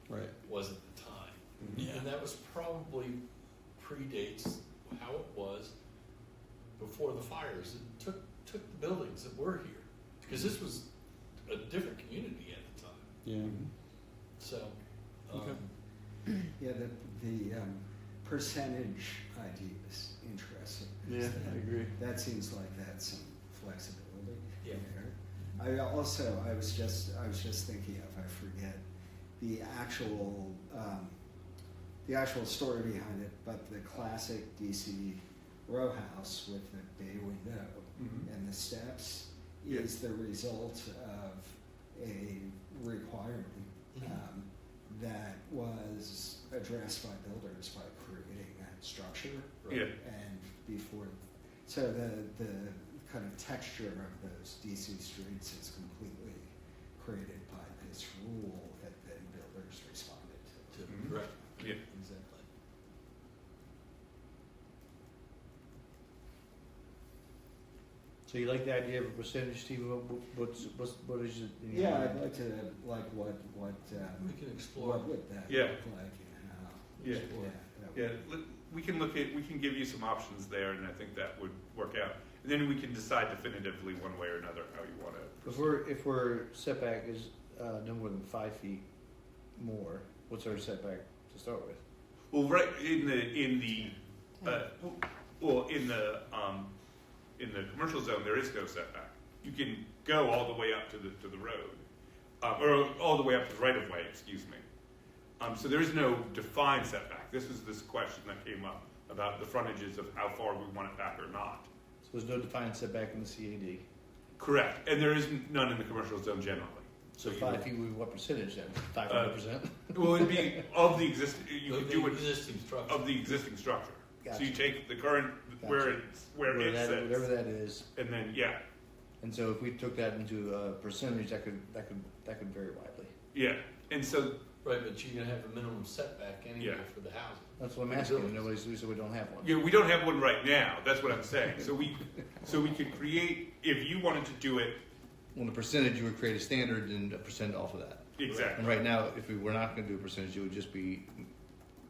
Speaker 4: Right.
Speaker 5: at the time.
Speaker 4: Yeah.
Speaker 5: And that was probably predates how it was before the fires. It took the buildings that were here, because this was a different community at the time.
Speaker 4: Yeah.
Speaker 5: So,
Speaker 4: Okay.
Speaker 6: Yeah, the percentage idea is interesting.
Speaker 4: Yeah, I agree.
Speaker 6: That seems like that's some flexibility
Speaker 5: Yeah.
Speaker 6: there. I was just thinking of, I forget the actual story behind it, but the classic DC row house with the bay window
Speaker 2: Mhm.
Speaker 6: and the steps
Speaker 2: Yeah.
Speaker 6: is the result of a requirement that was addressed by builders by creating that structure.
Speaker 2: Yeah.
Speaker 6: And before, so the kind of texture of those DC streets is completely created by this rule that then builders responded to.
Speaker 2: Mhm.
Speaker 5: correct.
Speaker 2: Yeah.
Speaker 5: Exactly.
Speaker 3: So you like the idea of a percentage, Steve? What is it?
Speaker 6: Yeah, I'd like to, like what
Speaker 5: We can explore.
Speaker 6: what would that
Speaker 2: Yeah.
Speaker 6: look like and how?
Speaker 2: Yeah.
Speaker 6: that
Speaker 2: Yeah,
Speaker 6: would-
Speaker 2: we can give you some options there, and I think that would work out. And then we can decide definitively one way or another how you want to.
Speaker 3: If we're setback is no more than 5 feet more, what's our setback to start with?
Speaker 2: Well, right in the commercial zone, there is no setback. You can go all the way up to the road, or all the way up to the right of way. Excuse me. So there is no defined setback. This is this question that came up about the frontages of how far we want it back or not.
Speaker 3: So there's no defined setback in the CAD.
Speaker 2: Correct, and there is none in the commercial zone generally.
Speaker 3: So
Speaker 2: you
Speaker 3: 5 feet would be what percentage then? 500%?
Speaker 2: Well, it'd be of the existing. You could do it
Speaker 5: Existing structure.
Speaker 2: of the existing structure. So you
Speaker 3: Gotcha.
Speaker 2: take the current where it
Speaker 3: Whatever
Speaker 2: sits,
Speaker 3: that is.
Speaker 2: and then yeah,
Speaker 3: And so if we took that into a percentage, that could vary widely.
Speaker 2: yeah, and so
Speaker 5: Right, but you're gonna have a minimum setback anyway
Speaker 2: Yeah.
Speaker 5: for the housing.
Speaker 3: That's what I'm asking. We said we don't have one.
Speaker 2: yeah, we don't have one right now. That's what I'm saying. So we could create if you wanted to do it
Speaker 3: On the percentage, you would create a standard and a percent off of that.
Speaker 2: exactly.
Speaker 3: And right now, if we were not going to do a percentage, it would just be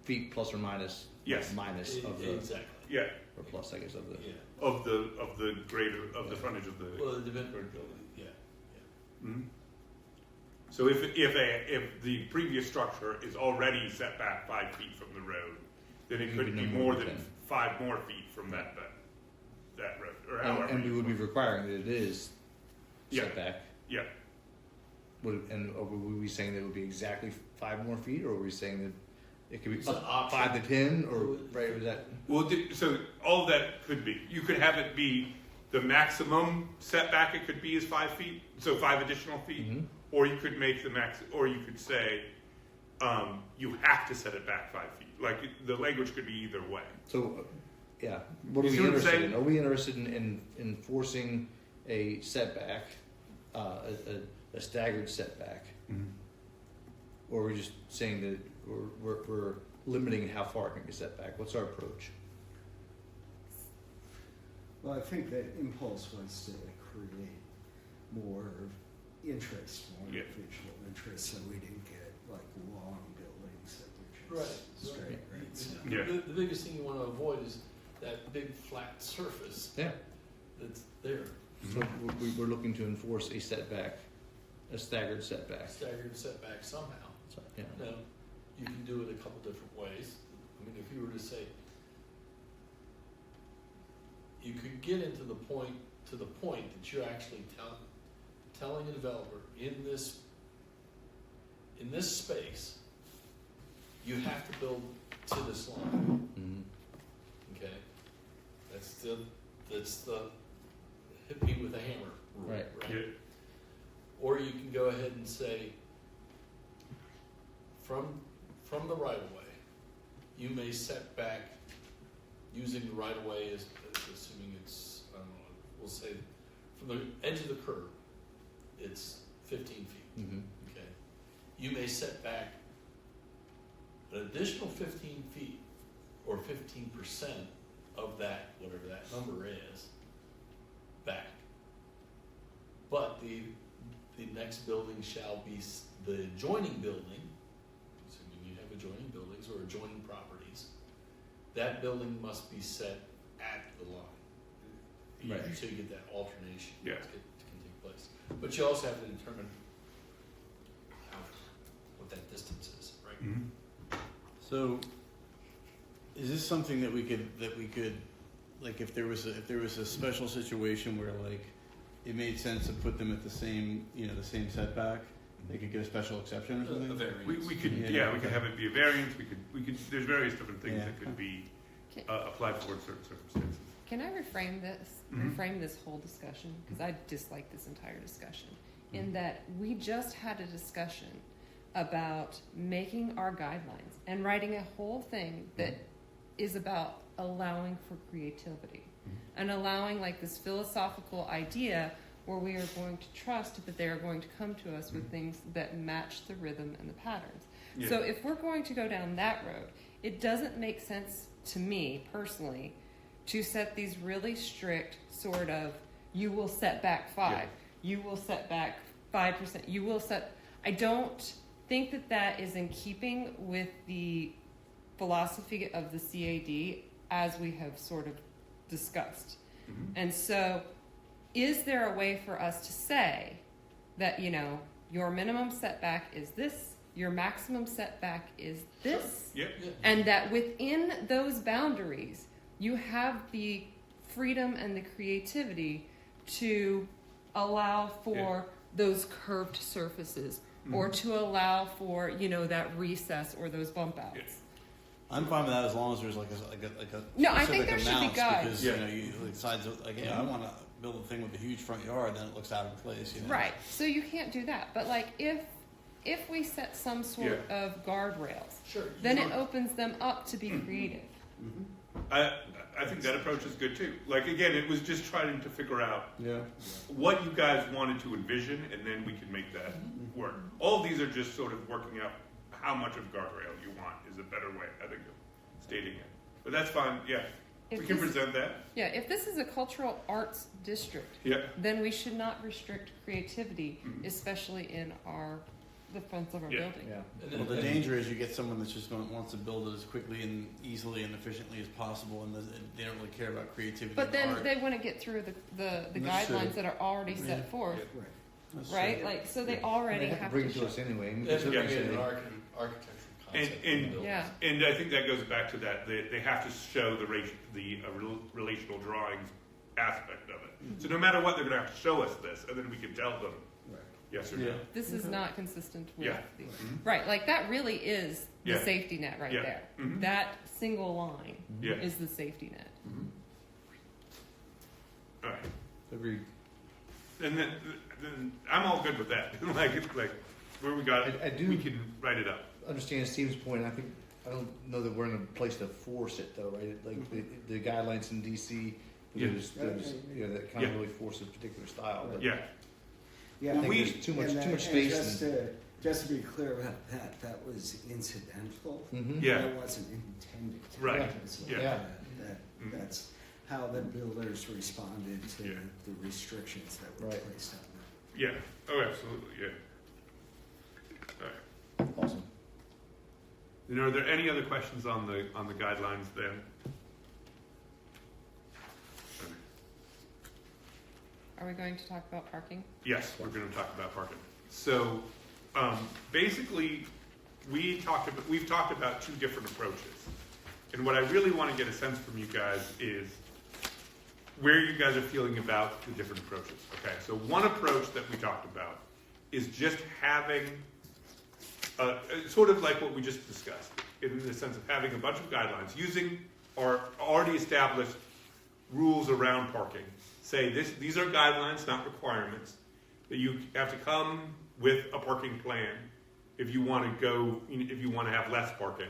Speaker 3: feet plus or minus.
Speaker 2: Yes.
Speaker 3: Minus of the,
Speaker 5: Exactly,
Speaker 2: Yeah,
Speaker 3: or plus, I guess, of the.
Speaker 5: yeah.
Speaker 2: of the grade of the frontage of the.
Speaker 5: Well, it depends, yeah.
Speaker 2: Mhm. So if the previous structure is already set back 5 feet from the road, then it
Speaker 3: You
Speaker 2: could
Speaker 3: could
Speaker 2: be
Speaker 3: no
Speaker 2: more
Speaker 3: more
Speaker 2: than
Speaker 3: than
Speaker 2: 5 more feet from that road, or however.
Speaker 3: And we would be requiring that it is
Speaker 2: Yeah.
Speaker 3: setback.
Speaker 2: Yeah,
Speaker 3: And were we saying that it would be exactly 5 more feet, or were we saying that it could be
Speaker 5: It's an
Speaker 3: up
Speaker 5: option.
Speaker 3: 5 to 10, or right? Was that
Speaker 2: well, so all of that could be. You could have it be the maximum setback it could be is 5 feet, so 5 additional feet,
Speaker 3: Mhm.
Speaker 2: or you could make the max, or you could say you have to set it back 5 feet. Like the language could be either way.
Speaker 3: so? Yeah. What
Speaker 2: You
Speaker 3: are we
Speaker 2: see what I'm
Speaker 3: interested
Speaker 2: saying?
Speaker 3: in? Are we interested in enforcing a setback, a staggered setback, or are we just saying that we're limiting how far it can be set back? What's our approach?
Speaker 6: Well, I think the impulse was to create more interest, more
Speaker 2: Yeah.
Speaker 6: visual interest, so we didn't get like long buildings that were
Speaker 5: Right.
Speaker 6: just straight. Right? So,
Speaker 2: Yeah.
Speaker 5: The biggest thing you wanna avoid is that big flat surface
Speaker 3: Yeah.
Speaker 5: that's there,
Speaker 3: So we're looking to enforce a setback, a staggered setback.
Speaker 5: staggered setback somehow.
Speaker 3: So, yeah.
Speaker 5: Now, you can do it a couple different ways. I mean, if you were to say, you could get into the point that you're actually telling a developer in this space, you have to build to this line,
Speaker 3: Mhm.
Speaker 5: okay? That's the hit me with a hammer rule,
Speaker 3: Right.
Speaker 2: Yeah.
Speaker 5: Or you can go ahead and say, from the right of way, you may set back using the right of way as assuming it's, I don't know, we'll say from the edge of the curb, it's 15 feet,
Speaker 3: Mhm.
Speaker 5: okay? You may set back an additional 15 feet or 15% of that, whatever that number is, back. But the next building shall be the adjoining building, assuming you have adjoining buildings or adjoining properties, that building must be set at the line.
Speaker 3: Right.
Speaker 5: So you get that alternation
Speaker 2: Yeah.
Speaker 5: can take place. But you also have to determine what that distance is, right?
Speaker 2: Mhm.
Speaker 4: So, is this something that we could, like, if there was a special situation where, like, it made sense to put them at the same setback, they could get a special exception or something?
Speaker 5: A variance.
Speaker 2: We could
Speaker 4: Yeah.
Speaker 2: we could have it be a variance. We could. There's various different things
Speaker 4: Yeah.
Speaker 2: that could be
Speaker 1: Okay.
Speaker 2: applied for in certain circumstances.
Speaker 1: Can I reframe this?
Speaker 2: Mhm.
Speaker 1: Reframe this whole discussion because I dislike this entire discussion.
Speaker 2: Mm-hmm.
Speaker 1: In that we just had a discussion about making our guidelines and writing a whole thing that is about allowing for creativity and allowing like this philosophical idea where we are going to trust that they are going to come to us with things that match the rhythm and the patterns.
Speaker 2: Yeah.
Speaker 1: So if we're going to go down that road, it doesn't make sense to me personally to set these really strict sort of you will set back 5.
Speaker 2: Yeah.
Speaker 1: You will set back 5%. You will set. I don't think that that is in keeping with the philosophy of the CAD as we have sort of discussed.
Speaker 2: Mhm.
Speaker 1: And so, is there a way for us to say that, your minimum setback is this, your maximum setback is this,
Speaker 2: Yeah.
Speaker 1: and that within those boundaries, you have the freedom and the creativity to allow for those curved surfaces or to allow for, that recess or those bump outs.
Speaker 2: Yeah.
Speaker 4: I'm fine with that as long as there's like a
Speaker 1: No, I think
Speaker 4: specific
Speaker 1: there should be
Speaker 4: amounts,
Speaker 1: guides.
Speaker 4: because
Speaker 2: Yeah.
Speaker 4: you decide like, yeah, I want to build a thing with a huge front yard, then it looks out of place.
Speaker 1: Right. So you can't do that. But like if we set some sort of guardrails,
Speaker 5: Sure.
Speaker 1: then it opens them up to be creative.
Speaker 2: I think that approach is good too. Like again, it was just trying to figure out
Speaker 4: Yeah.
Speaker 2: what you guys wanted to envision, and then we can make that work. All of these are just sort of working out how much of guardrail you want is a better way, I think, of stating it. But that's fine. Yeah,
Speaker 1: If
Speaker 2: we can
Speaker 1: this-
Speaker 2: present that.
Speaker 1: Yeah, if this is a cultural arts district,
Speaker 2: Yeah.
Speaker 1: then we should not restrict creativity,
Speaker 2: Mhm.
Speaker 1: especially in the fronts of our
Speaker 2: Yeah.
Speaker 1: building.
Speaker 3: Yeah.
Speaker 4: Well, the danger is you get someone that's just wants to build it as quickly and easily and efficiently as possible, and they don't really care about creativity.
Speaker 1: But
Speaker 4: and
Speaker 1: then
Speaker 4: art.
Speaker 1: they want to get through the
Speaker 4: That's
Speaker 1: guidelines
Speaker 4: true.
Speaker 1: that are already set
Speaker 4: Yeah.
Speaker 1: forth,
Speaker 6: Right.
Speaker 4: That's
Speaker 1: right?
Speaker 4: true.
Speaker 1: Like, so they
Speaker 3: They
Speaker 1: already
Speaker 3: have to
Speaker 1: have
Speaker 3: bring
Speaker 1: to
Speaker 3: it to
Speaker 1: show.
Speaker 3: us anyway.
Speaker 5: They have to
Speaker 2: Yeah.
Speaker 5: create an architectural concept.
Speaker 2: And-
Speaker 5: for the buildings.
Speaker 1: Yeah.
Speaker 2: And I think that goes back to that. They have to show the relational drawings aspect of it. So no matter what, they're going to have to show us this, and then we can tell them
Speaker 6: Right.
Speaker 2: yes or
Speaker 4: Yeah.
Speaker 2: no.
Speaker 1: This is not consistent with
Speaker 2: Yeah.
Speaker 1: the
Speaker 2: Mhm.
Speaker 1: right. Like that really is the
Speaker 2: Yeah.
Speaker 1: safety net right
Speaker 2: Yeah.
Speaker 1: there.
Speaker 2: Mhm.
Speaker 1: That single line
Speaker 2: Yeah.
Speaker 1: is the safety net.
Speaker 2: All right.
Speaker 3: Agreed.
Speaker 2: And then I'm all good with that. like where we got it,
Speaker 3: I do-
Speaker 2: we can write it up.
Speaker 3: Understand Steve's point. I don't know that we're in a place to force it though, right? Like the guidelines in DC,
Speaker 2: Yeah.
Speaker 3: there's that kind of really forces a particular style. But
Speaker 2: Yeah.
Speaker 6: Yeah,
Speaker 3: I think
Speaker 2: we-
Speaker 3: there's too much
Speaker 6: and
Speaker 3: space.
Speaker 6: just to be clear about that, that was incidental.
Speaker 3: Mhm.
Speaker 2: Yeah.
Speaker 6: That wasn't intended to
Speaker 2: Right.
Speaker 6: be. So
Speaker 2: Yeah. Mhm.
Speaker 6: That's how the builders responded to
Speaker 2: Yeah.
Speaker 6: the restrictions that were
Speaker 3: Right.
Speaker 6: placed on them.
Speaker 2: Yeah. Oh, absolutely. Yeah. All right.
Speaker 3: Awesome.
Speaker 2: And are there any other questions on the guidelines then? Okay.
Speaker 1: Are we going to talk about parking?
Speaker 2: Yes, we're going to talk about parking. So, basically, we've talked about two different approaches, and what I really want to get a sense from you guys is where you guys are feeling about the different approaches. Okay, so one approach that we talked about is just having sort of like what we just discussed, in the sense of having a bunch of guidelines using our already established rules around parking. Say these are guidelines, not requirements, that you have to come with a parking plan if you want to have less parking,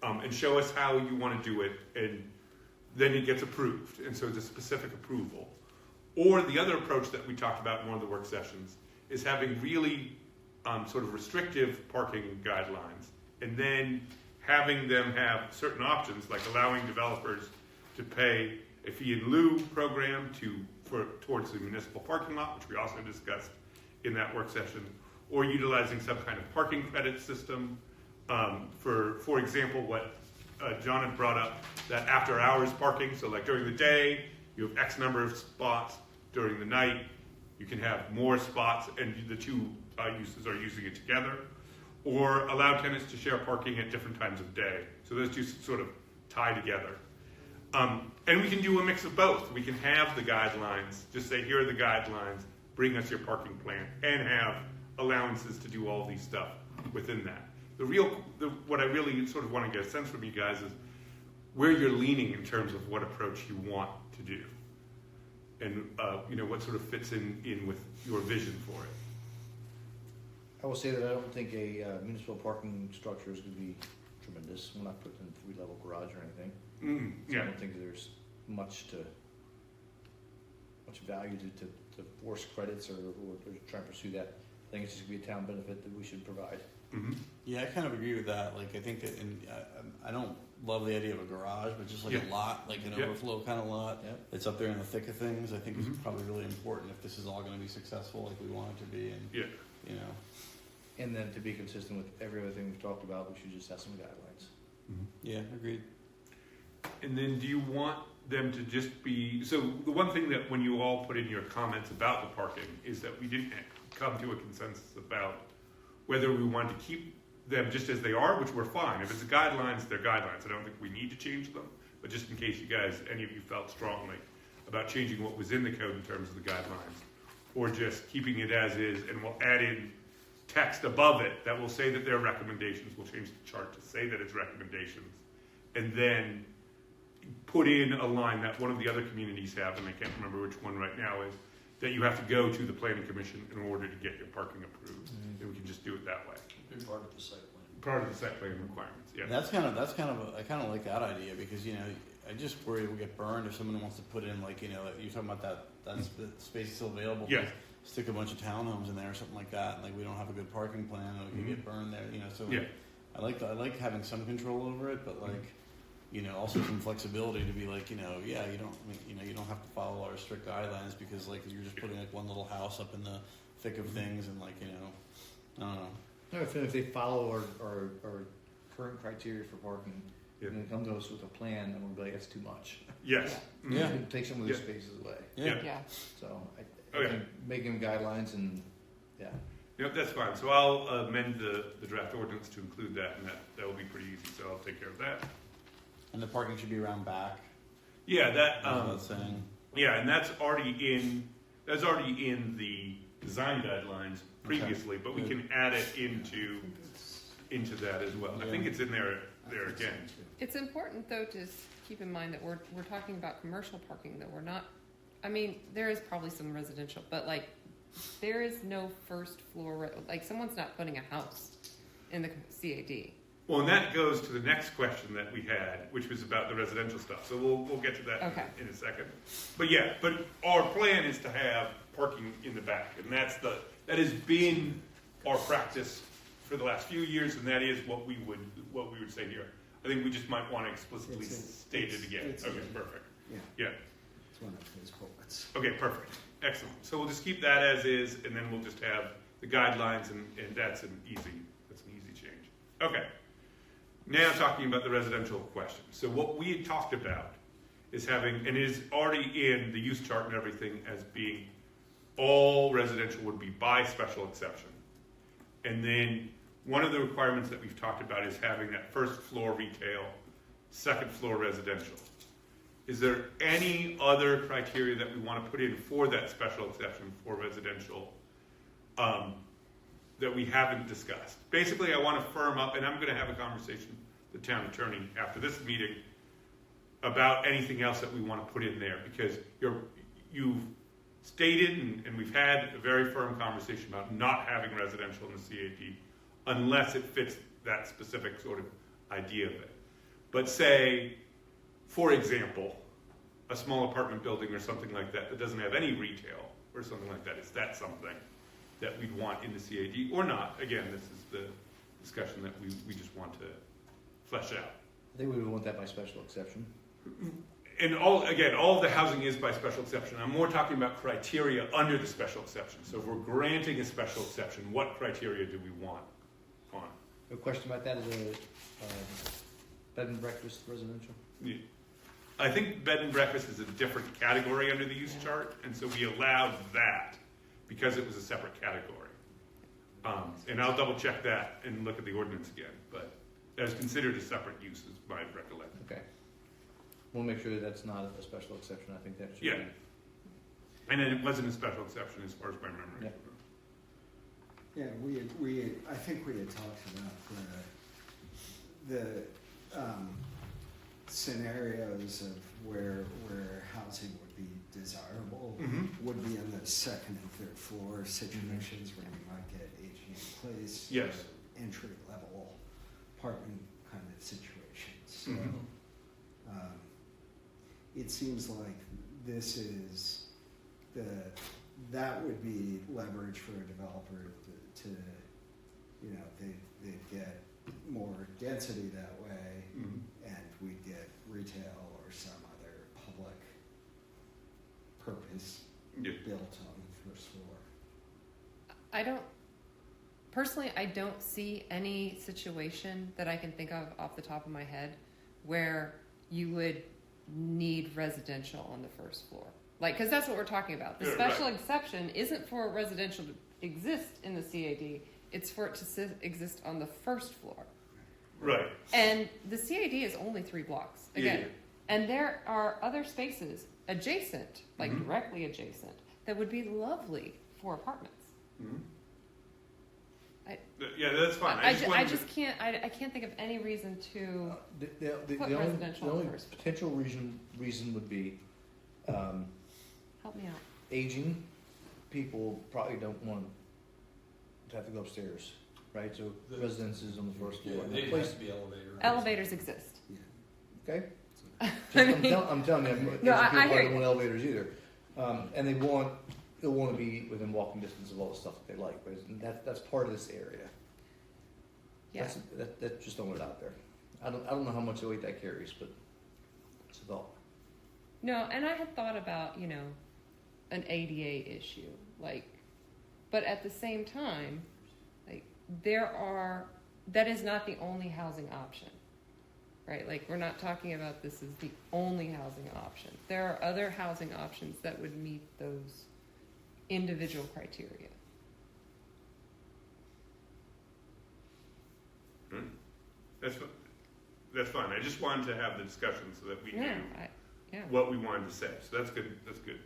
Speaker 2: and show us how you want to do it, and then it gets approved, and so it's a specific approval. Or the other approach that we talked about in one of the work sessions is having really sort of restrictive parking guidelines, and then having them have certain options, like allowing developers to pay a fee in lieu program towards the municipal parking lot, which we also discussed in that work session, or utilizing some kind of parking credit system. For example, what John had brought up, that after hours parking, so like during the day, you have X number of spots. During the night, you can have more spots, and the two uses are using it together. Or allow tenants to share parking at different times of day. So those two sort of tie together. And we can do a mix of both. We can have the guidelines, just say, here are the guidelines, bring us your parking plan, and have allowances to do all these stuff within that. What I really sort of want to get a sense from you guys is where you're leaning in terms of what approach you want to do. And what sort of fits in with your vision for it.
Speaker 3: I will say that I don't think a municipal parking structure is going to be tremendous. We're not putting in a 3-level garage or anything. So I
Speaker 2: Yeah.
Speaker 3: don't think there's much value to force credits or try and pursue that. I think it's just gonna be a town benefit that we should provide.
Speaker 2: Mhm.
Speaker 4: Yeah, I kind of agree with that. Like, I think that, and I don't love the idea of a garage, but just like
Speaker 2: Yeah.
Speaker 4: a lot, like an
Speaker 2: Yeah.
Speaker 4: overflow kind of lot,
Speaker 3: Yep.
Speaker 4: that's up there in the thick of things. I think is
Speaker 2: Mhm.
Speaker 4: probably really important if this is all going to be successful, like we want it to be. And
Speaker 2: Yeah.
Speaker 4: you know,
Speaker 3: And then to be consistent with every other thing we've talked about, we should just have some guidelines.
Speaker 4: yeah, agreed.
Speaker 2: And then do you want them to just be, so the one thing that when you all put in your comments about the parking is that we didn't come to a consensus about whether we wanted to keep them just as they are, which we're fine. If it's guidelines, they're guidelines. I don't think we need to change them, but just in case you guys, any of you felt strongly about changing what was in the code in terms of the guidelines, or just keeping it as is, and we'll add in text above it that will say that they're recommendations. We'll change the chart to say that it's recommendations, and then put in a line that one of the other communities have, and I can't remember which one right now is, that you have to go to the planning commission in order to get your parking approved. And we can just do it that way.
Speaker 5: Be part of the site plan.
Speaker 2: Part of the site plan requirements, yeah.
Speaker 4: That's kind of I kind of like that idea because I just worry we'll get burned if someone wants to put in like you're talking about that's the space still available.
Speaker 2: Yeah.
Speaker 4: Stick a bunch of townhomes in there or something like that, and like we don't have a good parking plan, and we can get burned there. So
Speaker 2: Yeah.
Speaker 4: I like having some control over it, but like also some flexibility to be like you don't you don't have to follow our strict guidelines because like you're just putting like one little house up in the thick of things and like I don't know.
Speaker 3: No, if they follow our current criteria for parking,
Speaker 2: Yeah.
Speaker 3: and they come to us with a plan, and we'll be like, that's too much.
Speaker 2: Yes.
Speaker 3: We
Speaker 4: Yeah.
Speaker 3: can take some of those
Speaker 2: Yeah.
Speaker 3: spaces away.
Speaker 2: Yeah.
Speaker 1: Yeah.
Speaker 3: So I
Speaker 2: Okay.
Speaker 3: think making guidelines and, yeah.
Speaker 2: Yep, that's fine. So I'll amend the draft ordinance to include that, and that will be pretty easy, so I'll take care of that.
Speaker 4: And the parking should be around back.
Speaker 2: Yeah, that,
Speaker 4: That's what it's saying.
Speaker 2: yeah, and that's already in the design guidelines previously, but we can add it into that as well. I think it's in there again.
Speaker 1: It's important, though, to keep in mind that we're talking about commercial parking, that we're not, I mean, there is probably some residential, but like, there is no first floor, like, someone's not putting a house in the CAD.
Speaker 2: Well, and that goes to the next question that we had, which was about the residential stuff. So we'll get to that
Speaker 1: Okay.
Speaker 2: in a second. But yeah, but our plan is to have parking in the back, and that has been our practice for the last few years, and that is what we would say here. I think we just might want to explicitly state it again.
Speaker 6: it's
Speaker 2: Okay,
Speaker 6: in.
Speaker 2: perfect.
Speaker 6: Yeah,
Speaker 2: Yeah.
Speaker 6: it's one of those bullets.
Speaker 2: Okay, perfect. Excellent. So we'll just keep that as is, and then we'll just have the guidelines, and that's an easy change. Okay. Now talking about the residential question. So what we had talked about is having, and it is already in the use chart and everything, as being all residential would be by special exception. And then one of the requirements that we've talked about is having that first floor retail, second floor residential. Is there any other criteria that we want to put in for that special exception for residential that we haven't discussed? Basically, I want to firm up, and I'm going to have a conversation with the town attorney after this meeting about anything else that we want to put in there, because you've stated, and we've had a very firm conversation about not having residential in the CAD unless it fits that specific sort of idea of it. But say, for example, a small apartment building or something like that that doesn't have any retail or something like that, is that something that we'd want in the CAD or not? Again, this is the discussion that we just want to flesh out.
Speaker 3: I think we would want that by special exception.
Speaker 2: And all of the housing is by special exception. I'm more talking about criteria under the special exception. So if we're granting a special exception, what criteria do we want on?
Speaker 3: A question about that is a bed and breakfast residential?
Speaker 2: I think bed and breakfast is a different category under the use chart, and so we allowed that because it was a separate category. And I'll double check that and look at the ordinance again, but that is considered a separate use, is my recollection.
Speaker 3: Okay. We'll make sure that that's not a special exception. I think that should
Speaker 2: Yeah.
Speaker 3: be.
Speaker 2: And then it wasn't a special exception as far as my memory.
Speaker 6: Yeah, I think we had talked about the scenarios of where housing would be desirable would be in the second and third floor situations where you might get aging in place.
Speaker 2: Yes.
Speaker 6: Entry level apartment kind of situations. So it seems like this is that would be leverage for a developer to you know, they'd get more density that way, and we'd get retail or some other public purpose
Speaker 2: Yeah.
Speaker 6: built on the first floor.
Speaker 1: I don't see any situation that I can think of off the top of my head where you would need residential on the first floor. Like, because that's what we're talking about. The
Speaker 2: Yeah,
Speaker 1: special
Speaker 2: right.
Speaker 1: exception isn't for residential to exist in the CAD, it's for it to exist on the first floor.
Speaker 2: Right.
Speaker 1: And the CAD is only 3 blocks, again.
Speaker 2: Yeah.
Speaker 1: And there are other spaces adjacent, like
Speaker 2: Mhm.
Speaker 1: directly adjacent, that would be lovely for apartments.
Speaker 2: Yeah, that's fine.
Speaker 1: I
Speaker 2: wanted
Speaker 1: just can't. I can't think of any reason to.
Speaker 3: The
Speaker 1: Put residential
Speaker 3: only
Speaker 1: first.
Speaker 3: potential reason would be
Speaker 1: Help me out.
Speaker 3: aging people probably don't want to have to go upstairs, right? So
Speaker 5: The-
Speaker 3: residences on the first
Speaker 5: Yeah,
Speaker 3: floor.
Speaker 5: they
Speaker 3: The place-
Speaker 5: have to be elevator.
Speaker 1: Elevators exist.
Speaker 3: Okay.
Speaker 1: I
Speaker 3: I'm,
Speaker 1: mean,
Speaker 3: I'm telling you,
Speaker 1: No,
Speaker 3: people
Speaker 1: I hear
Speaker 3: probably
Speaker 1: you.
Speaker 3: don't want elevators either, and they'll want to be within walking distance of all the stuff that they like. Right? And that's part of this area.
Speaker 1: yeah.
Speaker 3: That's just throwing it out there. I don't know how much weight that carries, but it's a thought.
Speaker 1: No, and I had thought about an ADA issue, but at the same time, that is not the only housing option, right? Like, we're not talking about this as the only housing option. There are other housing options that would meet those individual criteria.
Speaker 2: That's fine. I just wanted to have the discussion so that we knew
Speaker 1: Yeah,
Speaker 2: what we wanted to say. So that's good. That's good.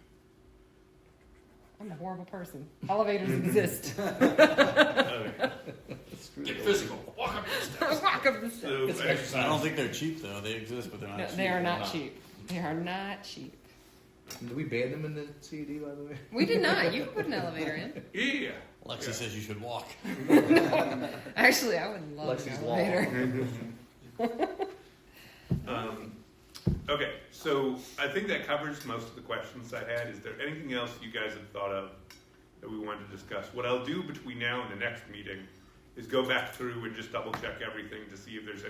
Speaker 1: I'm a horrible person. Elevators exist.
Speaker 2: Okay.
Speaker 5: Get physical. Walk up the steps.
Speaker 1: Walk up the steps.
Speaker 2: So,
Speaker 4: I don't think they're cheap though. They exist, but they're not
Speaker 1: No,
Speaker 4: cheap.
Speaker 1: they are not cheap. They are not cheap.
Speaker 3: Did we ban them in the CAD, by the way?
Speaker 1: We did not. You can put an elevator in.
Speaker 2: yeah.
Speaker 4: Lexi
Speaker 2: Yeah.
Speaker 4: says you should walk.
Speaker 1: Actually, I would love
Speaker 3: Lexi's
Speaker 1: an
Speaker 3: Law.
Speaker 1: elevator.
Speaker 2: Okay, so I think that covers most of the questions I had. Is there anything else you guys have thought of that we wanted to discuss? What I'll do between now and the next meeting is go back through and just double check everything to see if there's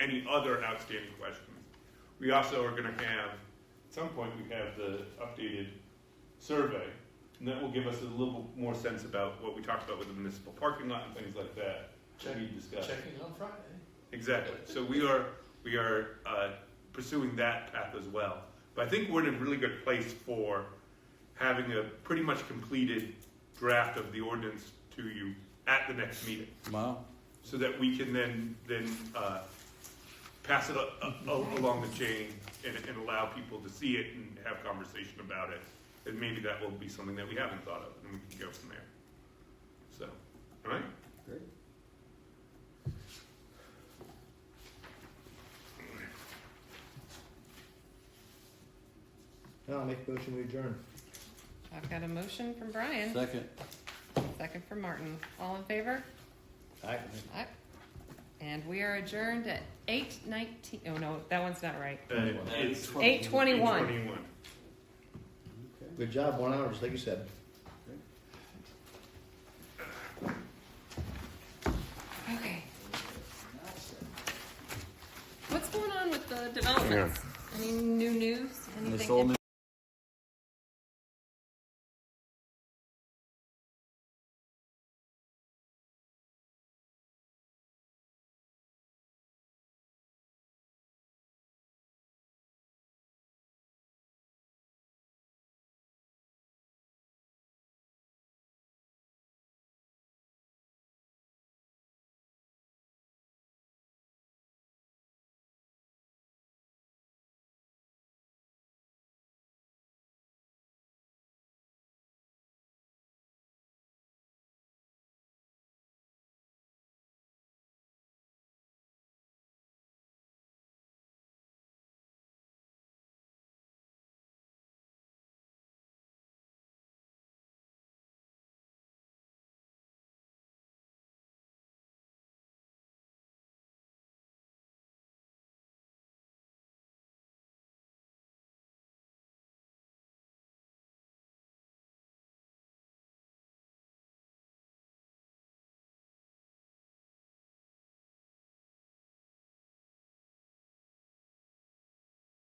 Speaker 2: any other outstanding questions. We also are going to have, at some point, we have the updated survey, and that will give us a little more sense about what we talked about with the municipal parking lot and things like that. That we discussed.
Speaker 5: Checking on Friday.
Speaker 2: Exactly. So we are pursuing that path as well. But I think we're in a really good place for having a pretty much completed draft of the ordinance to you at the next meeting,
Speaker 4: Wow.
Speaker 2: so that we can then pass it along the chain and allow people to see it and have conversation about it. And maybe that will be something that we haven't thought of, and we can go from there. So, all right.
Speaker 6: Great.
Speaker 3: No, I'll make a motion, we adjourn.
Speaker 1: I've got a motion from Brian,
Speaker 4: Second.
Speaker 1: second from Martin. All in favor?
Speaker 3: Aye.
Speaker 1: Aye. And we are adjourned at 8:19. Oh no, that one's not right.
Speaker 2: It's
Speaker 1: 8:21.
Speaker 2: 8:21.
Speaker 6: Okay.
Speaker 3: Good job, 1 hour, just like you said.
Speaker 1: Okay. What's going on with the developments? Any new news? Anything
Speaker 4: sold me